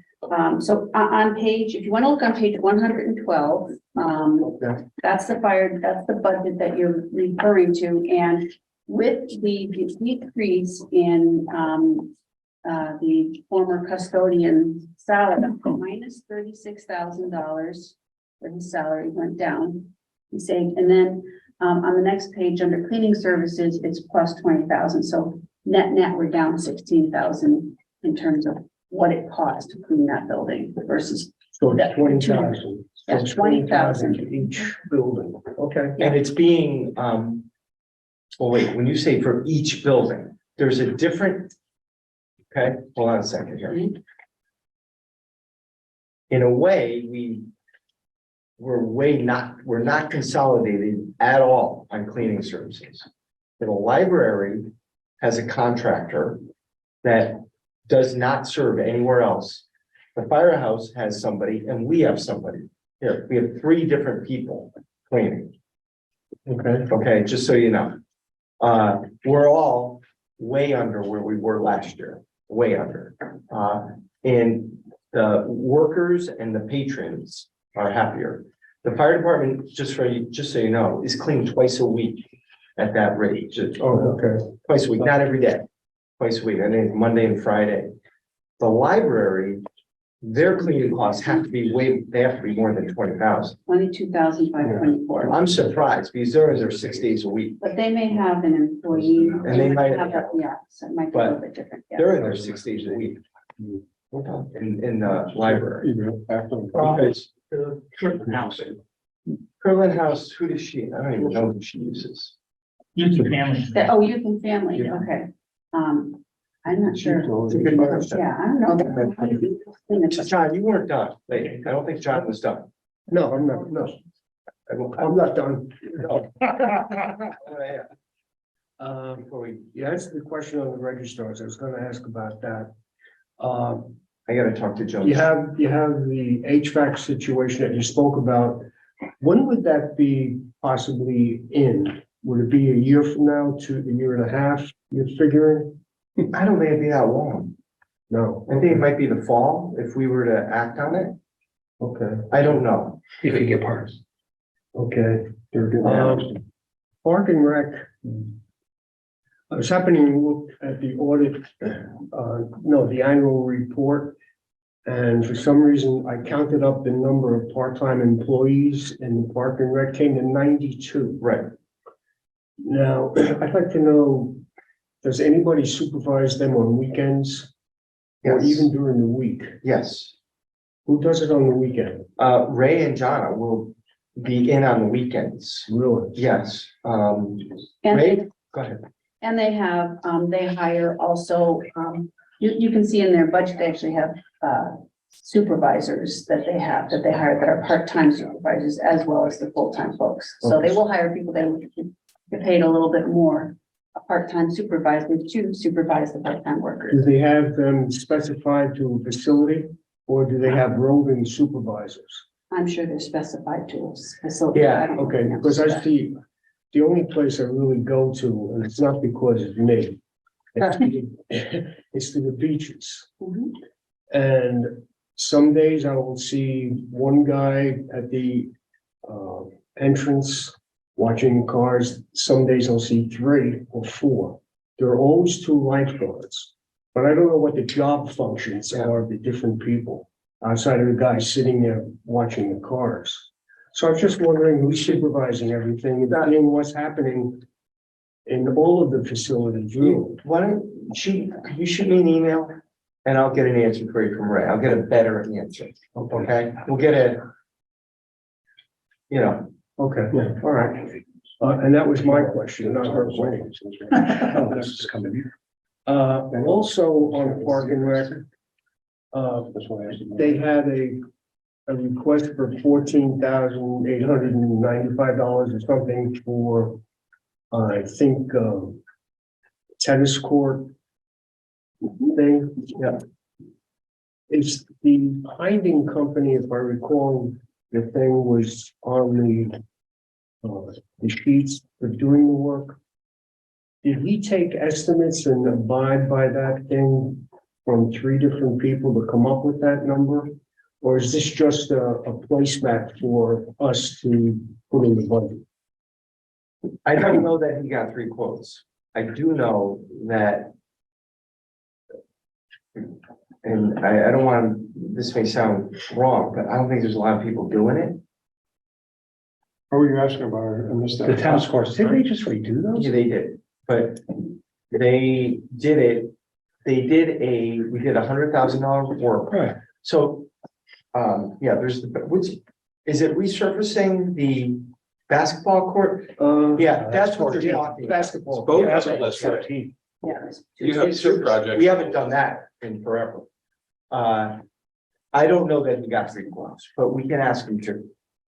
so on page, if you want to look on page 112, Okay. that's the budget that you're referring to. And with the decrease in the former custodian salary, minus $36,000 for his salary went down. He's saying, and then on the next page under cleaning services, it's plus 20,000. So net, we're down 16,000 in terms of what it cost to clean that building versus. So that- it's 20,000. So That's 20,000. to each building. Okay. And it's being, well, wait, when you say for each building, there's a different. Okay, hold on a second here. In a way, we're not consolidated at all on cleaning services. The library has a contractor that does not serve anywhere else. The firehouse has somebody and we have somebody. Here, we have 3 different people cleaning. Okay. Okay, just so you know. We're all way under where we were last year, way under. And the workers and the patrons are happier. The fire department, just so you know, is cleaned twice a week at that rate. Oh, okay. Twice a week, not every day, twice a week, I think Monday and Friday. The library, their cleaning costs have to be they have to be more than 20,000. 22,524. I'm surprised because they're in there 6 days a week. But they may have an employee. And they might have a- Yeah, so it might be a little bit different. Yeah. They're in there 6 days a week. In the library. Even after. Because The Kirkland House. Kirkland House, who does she, I don't even know who she uses. Use your family. Oh, youth and family, Yeah. okay. I'm not sure. It's a good question. Yeah, I don't know. John, you weren't done. Wait, I don't think John was done. No, I'm not, no, I'm not done. Before we, You answered the question on the registrars. I was gonna ask about that. I gotta talk to Joe. You have the HVAC situation that you spoke about. When would that be possibly in? Would it be a year from now to a year and a half, you're figuring? I don't think it'd be that long. No. I think it might be the fall if we were to act on it. Okay, I don't know. If you get parts. okay. They're good. Park and Rec. I was happening to look at the audit, the annual report. And for some reason, I counted up the number of part-time employees in the Park and Rec came to 92. Right. Now, I'd like to know, does anybody supervise them on weekends? Or Yes. even during the week? Yes. Who does it on the weekend? Ray and Jonna will be in on the weekends. Really? Yes. And Ray, they, go ahead. and they have, they hire also, you can see in their budget, they actually have, supervisors that they hire that are part-time supervisors as well as the full-time folks. So they will hire people that will get paid a little bit more a part-time supervisor to supervise the part-time workers. Do they have them specified to a facility or do they have roving supervisors? I'm sure they're specified to us. Facility. Yeah, I don't know Okay, the because answer I to see, the only place I really go to, and it's not because of me. It's to the beaches. that. Mhm. And some days I will see one guy at the entrance watching cars. Some days I'll see 3 or 4. There are always 2 lifeguards. But I don't know what the job functions are of the different people outside of the guy sitting there watching the cars. So I'm just wondering who's supervising everything and seeing what's happening in all of the facilities. really. Why don't you shoot me an email and I'll get an answer for you from Ray. I'll get a better answer. Okay, we'll get Okay, Yeah. all right. And that was my question, not her question. Oh, this is coming here. And also on Park and Rec, they had a request for $14,895 or something for, I think, tennis court thing. Yeah. Is the hiding company, if I recall, the thing was on the sheets for doing the work? Did he take estimates and abide by that thing from 3 different people to come up with that number? Or is this just a placemat for us to put in the budget? I don't know that he got 3 quotes. I do know that. And I don't want, this may sound wrong, but I don't think there's a lot of people doing it. What were you asking about? I missed that. The tennis courts, did they just redo those? Yeah, they did, but they did it. We did $100,000 work. Right. So, yeah, is it resurfacing the basketball court? Yeah, that's what they're talking about. Basketball. Both Yeah, of them, that's right. Yeah, there's two. You have 2 projects. We haven't done that in forever. I don't know that he got 3 quotes, but we can ask him to.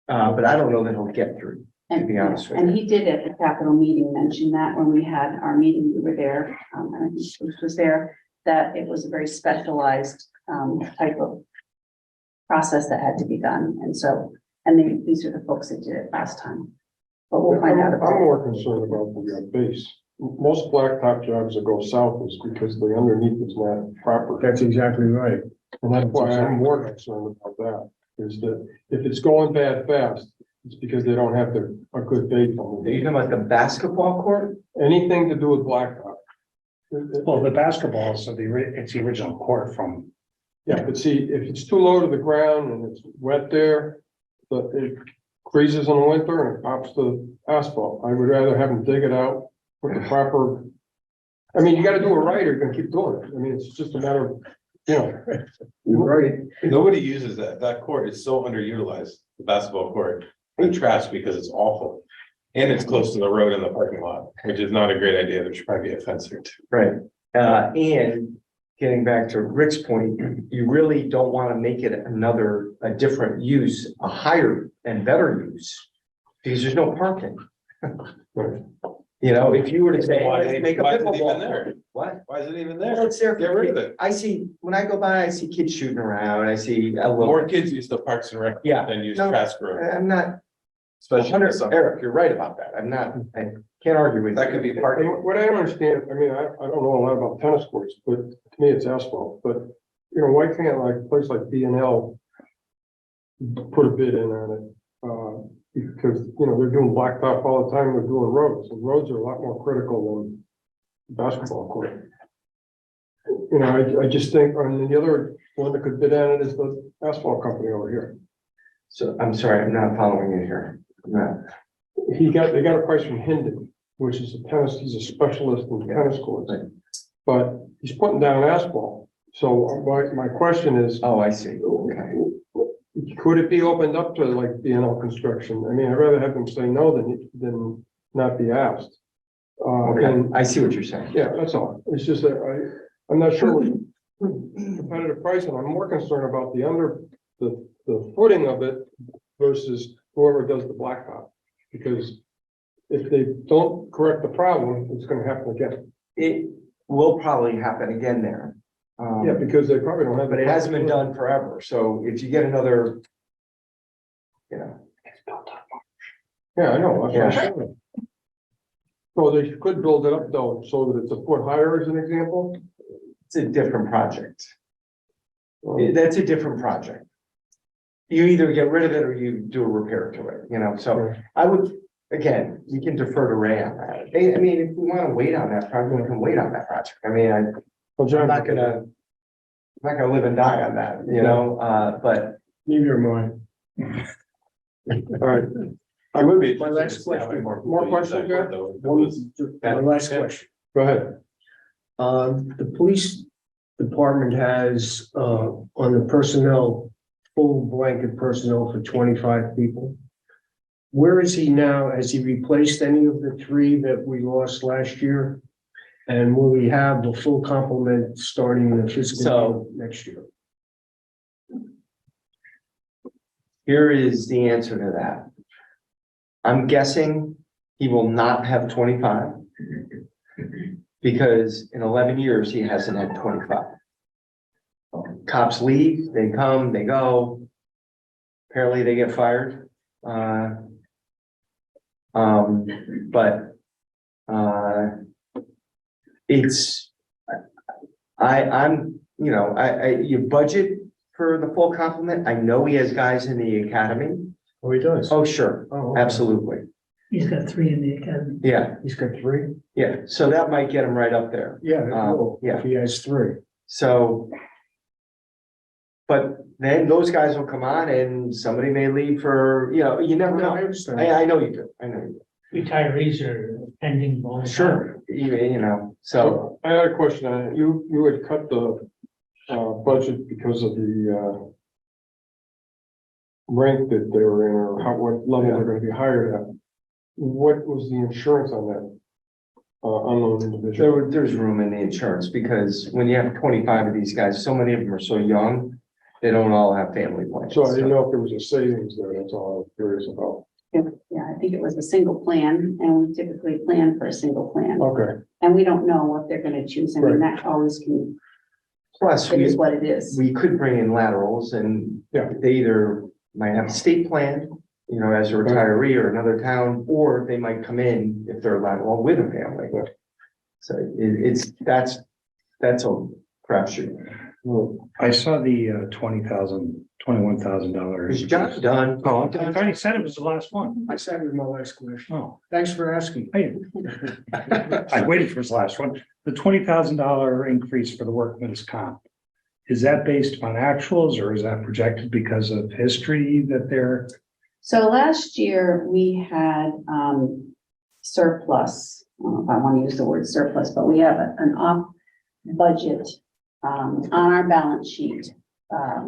But I don't know that he'll get 3, to be honest with you. And he did at the Capitol meeting mention that when we had our meeting, we were there, and I think Bruce was there, that it was a very specialized type of process that had to be done. And so, these are the folks that did it last time. But we'll find out. I'm more concerned about the base. Most blacktop jobs that go south is because the underneath is not proper. That's exactly right. And that's why I'm more concerned about that, is that if it's going bad fast, it's because they don't have a good base on Are you it. talking about the basketball court? Anything to do with blacktop. Well, the basketball, so it's the original court from, Yeah, but see, if it's too low to the ground and it's wet there, but it freezes in the winter and it pops to asphalt. I would rather have them dig it out, put the proper. I mean, you gotta do it right or you're gonna keep doing it. I mean, it's just a matter of, You're right. Nobody uses that. That court is so underutilized, the basketball court, and trash because it's awful. And it's close to the road and the parking lot, which is not a great idea. There should probably be a fence there too. Right. And getting back to Rick's point, you really don't want to make it a different use, a higher and better use. Because there's no parking. Right. You know, if you were to say, Why let's is it make a even pickleball there? court. What? Why is it even Well, there? it's there. Get rid of it. I see, when I go by, I see kids shooting around. I see a More little, kids use the Parks and Rec Yeah. than use No. trash room, I'm not, especially in the summer. Eric, you're right about that. I can't argue with you. That could be parking. And what I understand, I mean, I don't know a lot about tennis courts, but to me, it's asphalt, but, you know, why can't like a place like B and L put a bid in on it? Because, you know, they're doing blacktop all the time, they're doing roads, and roads are a lot more critical than basketball court. You know, I just think, and the other one that could bid on it is the asphalt company over here. So I'm sorry, I'm not following you here. I'm not. They got a price from Hendon, which is he's a specialist in tennis courts. Right. But he's putting down asphalt. So my question is, Oh, I see. Okay. could it be opened up to like B&L construction? I mean, I'd rather have them say no than not be asked. Okay, And I see what you're saying. yeah, that's all. It's just that I'm not sure what competitive pricing. I'm more concerned about the footing of it versus whoever does the blacktop. Because if they don't correct the problem, it's gonna happen again. It will probably happen again there. Yeah, because they probably don't have. But it hasn't been done forever, so if you get another, you know, Yeah, I know. That's what I'm Yeah. saying. So they could build it up though, so that it's a foot higher as an example. it's a different project. That's a different project. You either get rid of it or you do a repair to it, you know, so I would, again, we can defer to Ray on that. I mean, if we wanna wait on that project, we can wait on that project. I mean, Well, John, I'm not gonna live and die on that, you know, but Neither am all right, I would be. My last interested to see how many question. More people use questions, that Jack? word, though, if it I. was- My last Yeah. question. go ahead. The police department has, on the personnel, full blanket personnel for 25 people. Where is he now? Has he replaced any of the 3 that we lost last year? And will we have the full complement starting in the fiscal year next year? here is the answer to that. I'm guessing he will not have 25. Because in 11 years, he hasn't had 25. Cops leave, they come, they go. Apparently they get fired. But it's, you budget for the full complement. I know he has guys in the academy. Oh, he does? Oh, sure, Oh, okay. absolutely. He's got 3 in the academy. Yeah, He's got 3? yeah. So that might get him right up there. Yeah, it will, yeah. if he has 3. So. But then those guys will come on and somebody may leave for, you never I know. understand. I know you do, I know you Retirees are pending. all do. the Sure, so, So I had a question on it. You had cut the budget because of the rank that they were in, or what level they're gonna be hired at. What was the insurance on that unknown individual? there's room in the insurance because when you have 25 of these guys, so many of them are so young. They don't all have family plans. So I didn't know if there was a savings there. That's all I was curious about. Yeah, I think it was a single plan, and we typically plan for a single plan, Okay, and we don't know what they're gonna choose. I mean, that always can, Plus, it is what it is. we could bring in laterals and Yeah. they either might have a state plan, as a retiree or another town, or they might come in if they're lateral with a family. Yeah. So that's a crapshoot. I saw the $21,000. Is John done? Oh, I thought he said it was the last one. I said it in my last question. Oh, Thanks for asking. hey. I waited for his last one. The $20,000 increase for the workman's comp. Is that based on actuals or is that projected because of history that they're? So last year, we had surplus, I don't know if I want to use the word surplus, but we have an off budget on our balance sheet,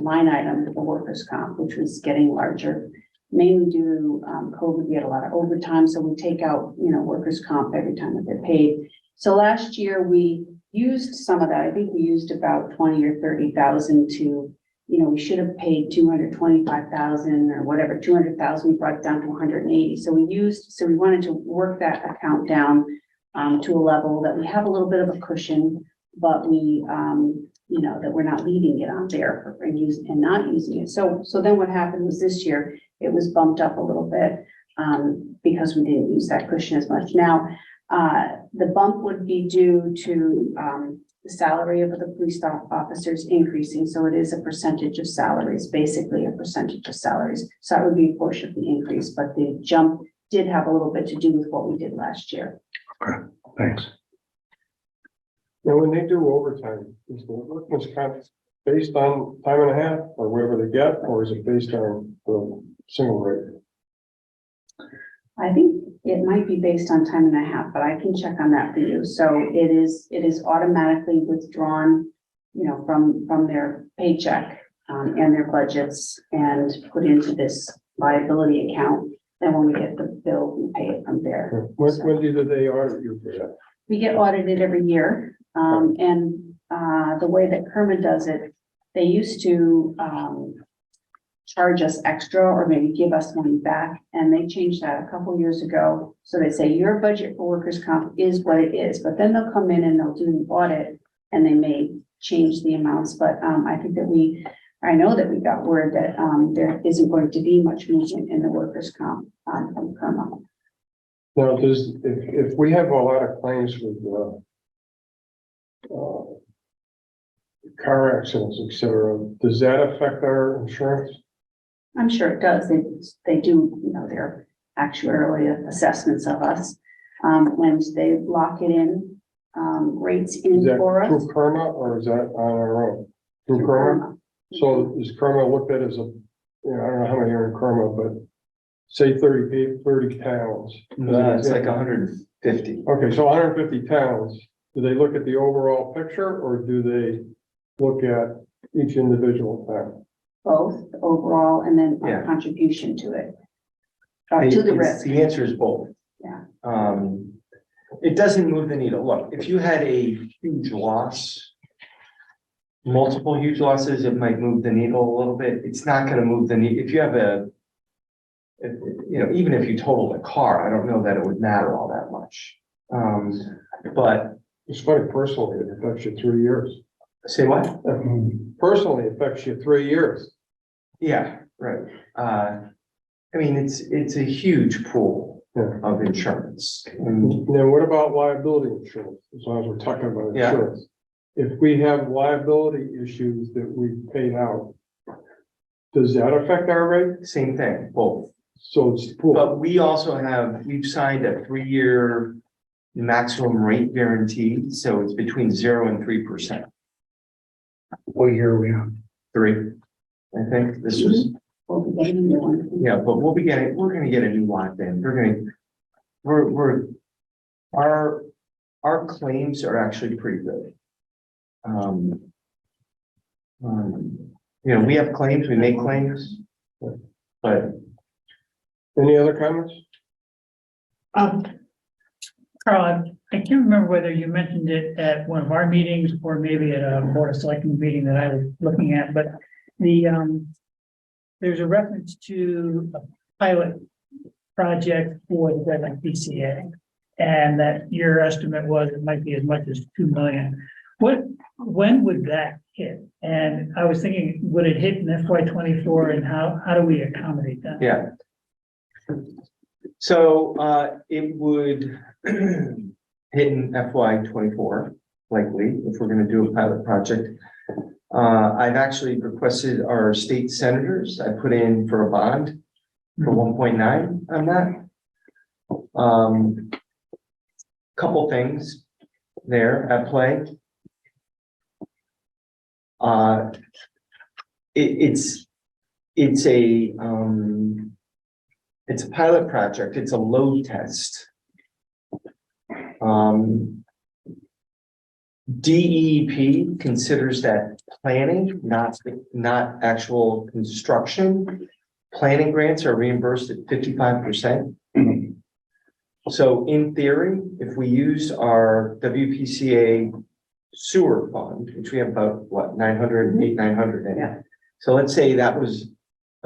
line item for workers' comp, which was getting larger. Mainly due to COVID, we had a lot of overtime, so we take out, workers' comp every time that they're paid. So last year, we used some of that. I think we used about 20 or 30,000 to, we should have paid 225,000 or whatever, 200,000, we brought it down to 180. So we wanted to work that account down to a level that we have a little bit of a cushion, but we, that we're not leaving it on there and not using it. So then what happened was this year, it was bumped up a little bit because we didn't use that cushion as much. Now, the bump would be due to the salary of the police officers increasing. So it is a percentage of salaries, basically a percentage of salaries. So that would be a portion of the increase, but the jump did have a little bit to do with what we did last year. Okay, thanks. now when they do overtime, is the workman's comp based on time and a half or whatever they get, or is it based on the single rate? I think it might be based on time and a half, but I can check on that for you. So it is automatically withdrawn, from their paycheck and their budgets and put into this liability account. Then when we get the bill, we pay it from there. When do they audit you for that? We get audited every year. And the way that Kerma does it, they used to charge us extra or maybe give us money back. And they changed that a couple years ago. So they say your budget for workers' comp is what it is, but then they'll come in and they'll do an audit and they may change the amounts. But I think that I know that we got word that there isn't going to be much movement in the workers' comp from PERMA. Now, if we have a lot of claims with car accidents, et cetera, does that affect our insurance? I'm sure it does. They do, their actuarial assessments of us. When they lock it in, rates Is in that for us. through PERMA or is that on our own? Through PERMA? So is PERMA looked at as I don't know how many are in PERMA, but say 30 towns. It's like 150. Okay, so 150 towns, do they look at the overall picture or do they look at each individual town? Both overall and then Yeah. our contribution to it. To the risk. The answer is both. Yeah. It doesn't move the needle. Look, if you had a huge loss, multiple huge losses, it might move the needle a little bit. It's not gonna move the needle. If you have even if you totaled a car, I don't know that it would matter all that much. But It's funny, personally, it affects you 3 years. say what? Personally, it affects you 3 years. Yeah, right. It's a huge pool Yeah. of insurance. And Now, what about liability insurance? As long as we're talking about Yeah. insurance. If we have liability issues that we paid out, does that affect our rate? same thing, both. So it's pool. But we've signed a 3-year maximum rate guarantee, so it's between 0 and 3%. What year are we on? 3, I think this was, We'll be getting a new one. yeah, but we're gonna get a new lot then. Our claims are actually pretty good. We have claims, we make claims. But Any other comments? Carl, I can't remember whether you mentioned it at one of our meetings or maybe at a board of selectmen meeting that I was looking at, but there's a reference to a pilot project for the Red Lake PCA. And that your estimate was it might be as much as 2 million. When would that hit? And I was thinking, would it hit in FY 24 and how do we accommodate that? yeah. So it would hit in FY 24, likely, if we're gonna do a pilot project. I've actually requested our state senators, I put in for a bond for 1.9 on that. Couple things there at play. It's a pilot project, it's a load test. DEP considers that planning, not actual construction. Planning grants are reimbursed at 55%. So in theory, if we use our WPCA sewer fund, which we have about, 900 in it. So let's say that was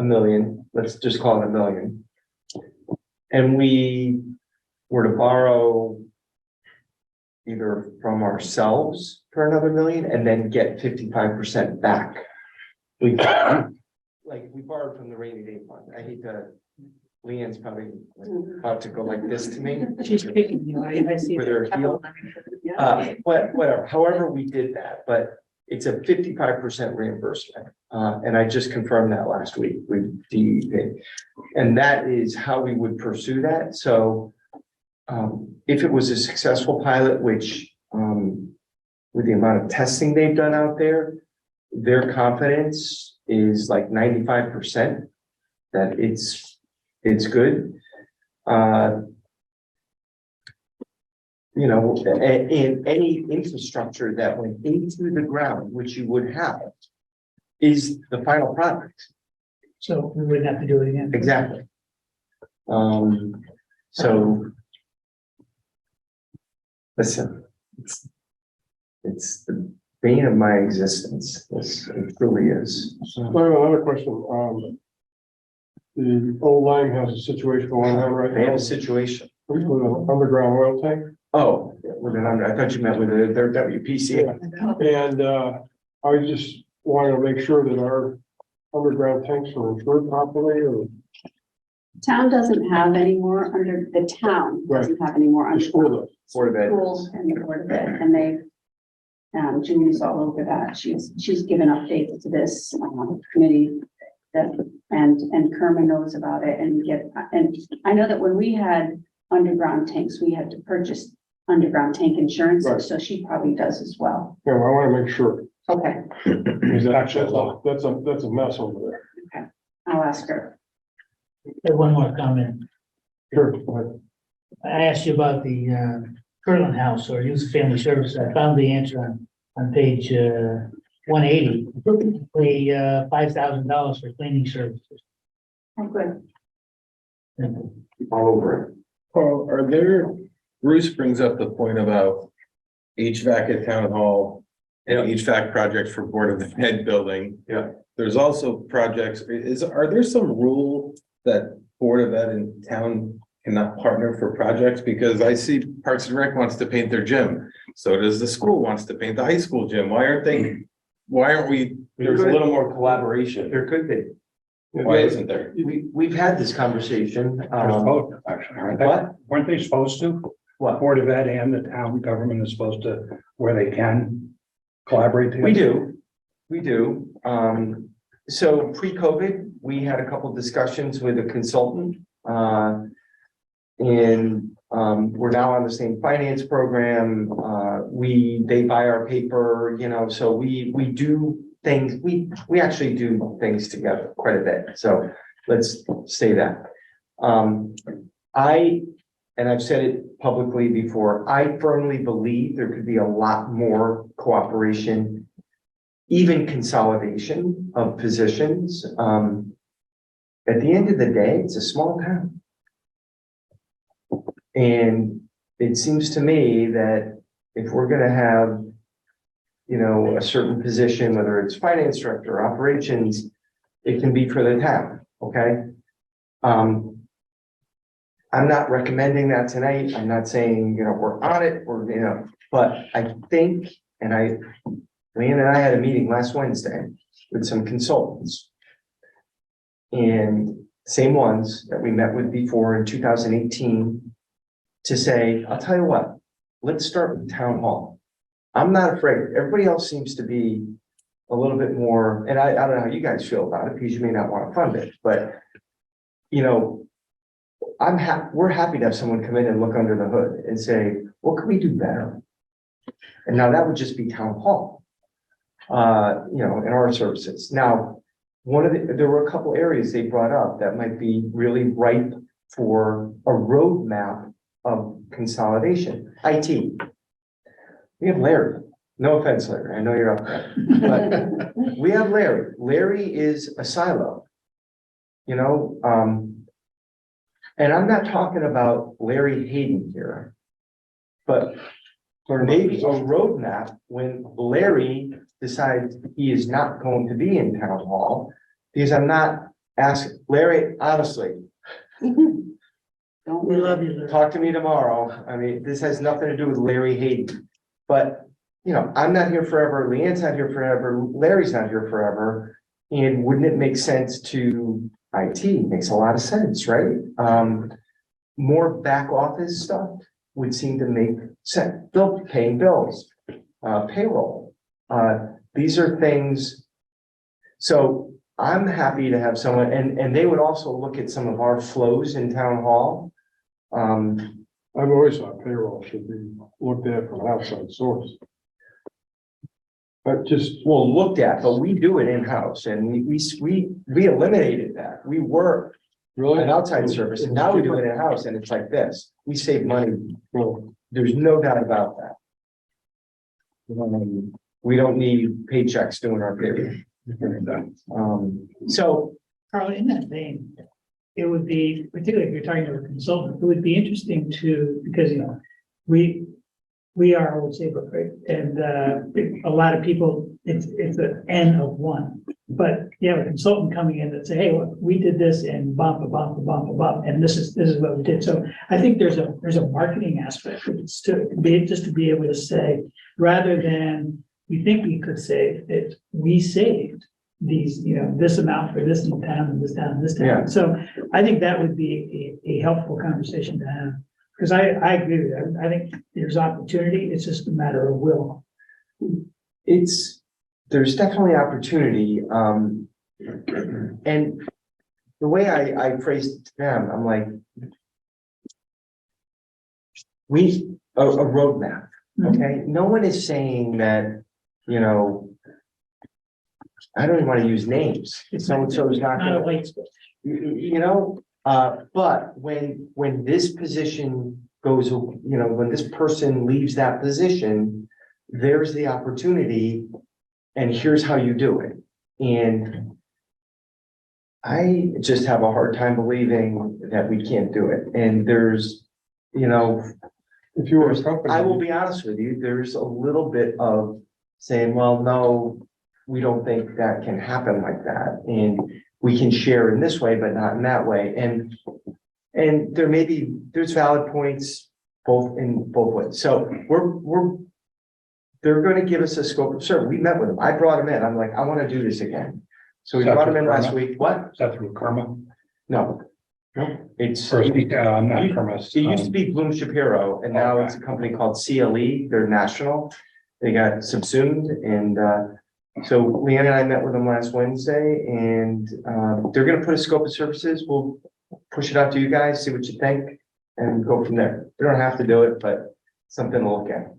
$1 million, let's just call it $1 million. And we were to borrow either from ourselves for another $1 million and then get 55% back. We borrowed from the rainy day fund. I hate to, Leanne's probably about to go like this to me. She's kicking you, I see. With her heel. Whatever, however we did that, but it's a 55% reimbursement. And I just confirmed that last week with DEP. And that is how we would pursue that. So if it was a successful pilot, which with the amount of testing they've done out there, their confidence is like 95% that it's good. In any infrastructure that went into the ground, which you would have, is the final product. So we wouldn't have to do it again. Exactly. So listen, it's the bane of my existence. It truly is. So another question, the old line has a situation going on right They have now a situation. with an underground oil tank. Oh, I thought you meant with their WPC. And, I just wanted to make sure that our underground tanks are insured properly or Town doesn't have any more under, the town doesn't have any more the under. school does. Board of Ed. Schools and the Board of Ed, and they, Julie's all over that. She's given updates to this, committee. That, and Kerman knows about it and and I know that when we had underground tanks, we had to purchase underground tank insurance, Right. so she probably does as well. Yeah, I want to make sure. Okay, Because that's a mess over there. I'll ask her. One more comment. Sure. Go ahead. I asked you about the Curlin House or Youth Family Services. I found the answer on page 180. Pay $5,000 for cleaning services. Oh, good. All over it. Paul, are there, Bruce brings up the point about HVAC at town hall and HVAC projects for Board of Ed building. Yeah. There's also projects, are there some rule that Board of Ed and town cannot partner for projects? Because I see Parks and Rec wants to paint their gym. So does the school wants to paint the high school gym. Why aren't we, there's a little more collaboration? There could be. Why isn't there? We've had this conversation. They're supposed to, actually, aren't they? What? Weren't they supposed to? What? Board of Ed and the town government is supposed to, where they can collaborate together? We do. So pre-COVID, we had a couple discussions with a consultant. And we're now on the same finance program. They buy our paper, so we do things, we actually do things together quite a bit. So let's say that. And I've said it publicly before, I firmly believe there could be a lot more cooperation, even consolidation of positions. At the end of the day, it's a small town. And it seems to me that if we're gonna have, a certain position, whether it's finance director, operations, it can be for the town, okay? I'm not recommending that tonight. I'm not saying, we're on it or, but I think, Leanne and I had a meeting last Wednesday with some consultants. And same ones that we met with before in 2018 to say, I'll tell you what, let's start with town hall. I'm not afraid. Everybody else seems to be a little bit more, and I don't know how you guys feel about it because you may not want to fund it, but we're happy to have someone come in and look under the hood and say, what can we do better? And now that would just be town hall, in our services. Now, there were a couple areas they brought up that might be really ripe for a roadmap of consolidation. IT. We have Larry. No offense, Larry. I know you're up there, but we have Larry. Larry is a silo. And I'm not talking about Larry Hayden here, but maybe a roadmap when Larry decides he is not going to be in town hall, because I'm not asking, Larry, honestly, Don't We love you, Larry. talk to me tomorrow. I mean, this has nothing to do with Larry Hayden. But, I'm not here forever. Leanne's not here forever. Larry's not here forever. And wouldn't it make sense to IT? Makes a lot of sense, right? More back office stuff would seem to make sense. Paying bills, payroll. These are things. So I'm happy to have someone, and they would also look at some of our flows in town hall. I've always thought payroll should be looked at from an outside source. But Looked at, but we do it in-house and we eliminated that. We were really an outside service and now we do it in-house and it's like this. We save money. Well, There's no doubt about that. We don't need paychecks doing our payroll. So Carl, in that vein, it would be, particularly if you're talking to a consultant, it would be interesting to, because, we are old Saybrook, right? And a lot of people, it's an N of one. But you have a consultant coming in that say, hey, look, we did this and bump, and this is what we did. So I think there's a marketing aspect. It's to be able to say, rather than we think we could save it, we saved these, this amount for this town and this town and this Yeah. town. So I think that would be a helpful conversation to have. Because I agree with you. I think there's opportunity. It's just a matter of will. There's definitely opportunity, and the way I phrased it to them, I'm like, a roadmap, okay? No one is saying that, I don't even want to use names. So-and-so is not Not a gonna, white space. but when this position goes, when this person leaves that position, there's the opportunity, and here's how you do it. And I just have a hard time believing that we can't do it. And there's, If you were a company. I will be honest with you, there's a little bit of saying, well, no, we don't think that can happen like that. And we can share in this way, but not in that way. And there's valid points both ways. So they're going to give us a scope of service. We met with them. I brought them in. I'm like, I want to do this again. So we Is that brought them through in last Karma? week. What? Is that through Karma? No. It's. Or, not Karma. It used to be Bloom Shapiro, and now it's a company called CLE. They're national. They got subsumed, and so Leanne and I met with them last Wednesday, and they're going to put a scope of services. We'll push it out to you guys, see what you think, and go from there. We don't have to do it, but something to look at.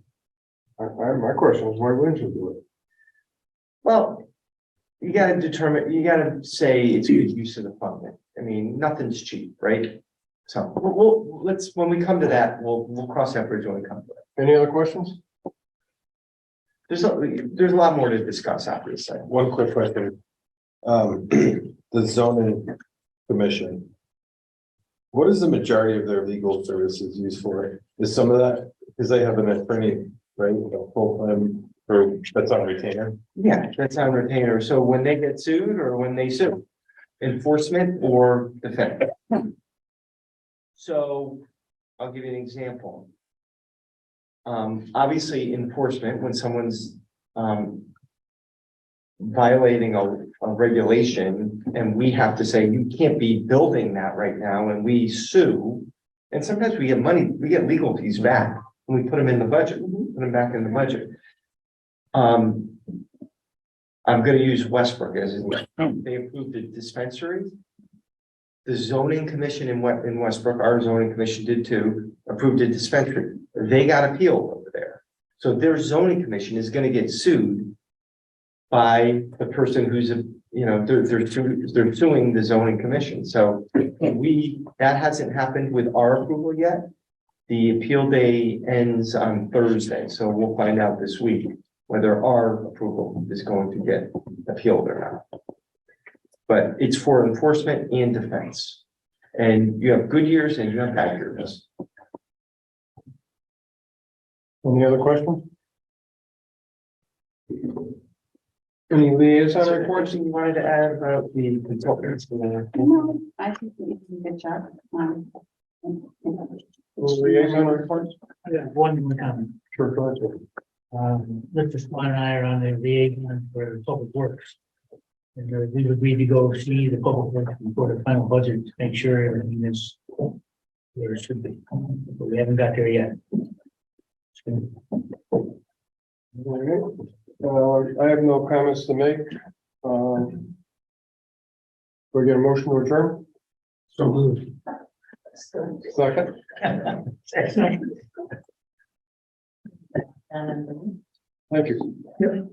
My question is, why wouldn't you do it? Well, you gotta determine, you gotta say it's good use of the funding. I mean, nothing's cheap, right? So when we come to that, we'll cross that bridge when we come to it. Any other questions? There's a lot more to discuss, obviously. One quick question. The zoning commission. What is the majority of their legal services used for? Is some of that, because they have an attorney, right, full time, or that's on retainer? Yeah, that's on retainer. So when they get sued or when they sue, enforcement or defense. So I'll give you an example. Obviously enforcement, when someone's violating a regulation and we have to say, you can't be building that right now, and we sue. And sometimes we get money, we get legal fees back when we put them in the budget, put them back in the budget. I'm gonna use Westbrook as they approved the dispensary. The zoning commission in Westbrook, our zoning commission did too, approved a dispensary. They got appealed over there. So their zoning commission is gonna get sued by the person who's they're suing the zoning commission. So that hasn't happened with our approval yet. The appeal day ends on Thursday, so we'll find out this week whether our approval is going to get appealed or not. But it's for enforcement and defense. And you have good years and you have bad years. Any other questions? Any liaison reports? You wanted to add about the consultants? No, I think we did a good job. Liaison reports? I have one more comment. Sure, go ahead. Mr. Swan and I are on the liaison for Public Works. And we agreed to go see the Public Works before the final budget to make sure everything is where it should be. But we haven't got there yet. All right. I have no comments to make. We get a motion to adjourn? So moved. Second? Thank you. Yep.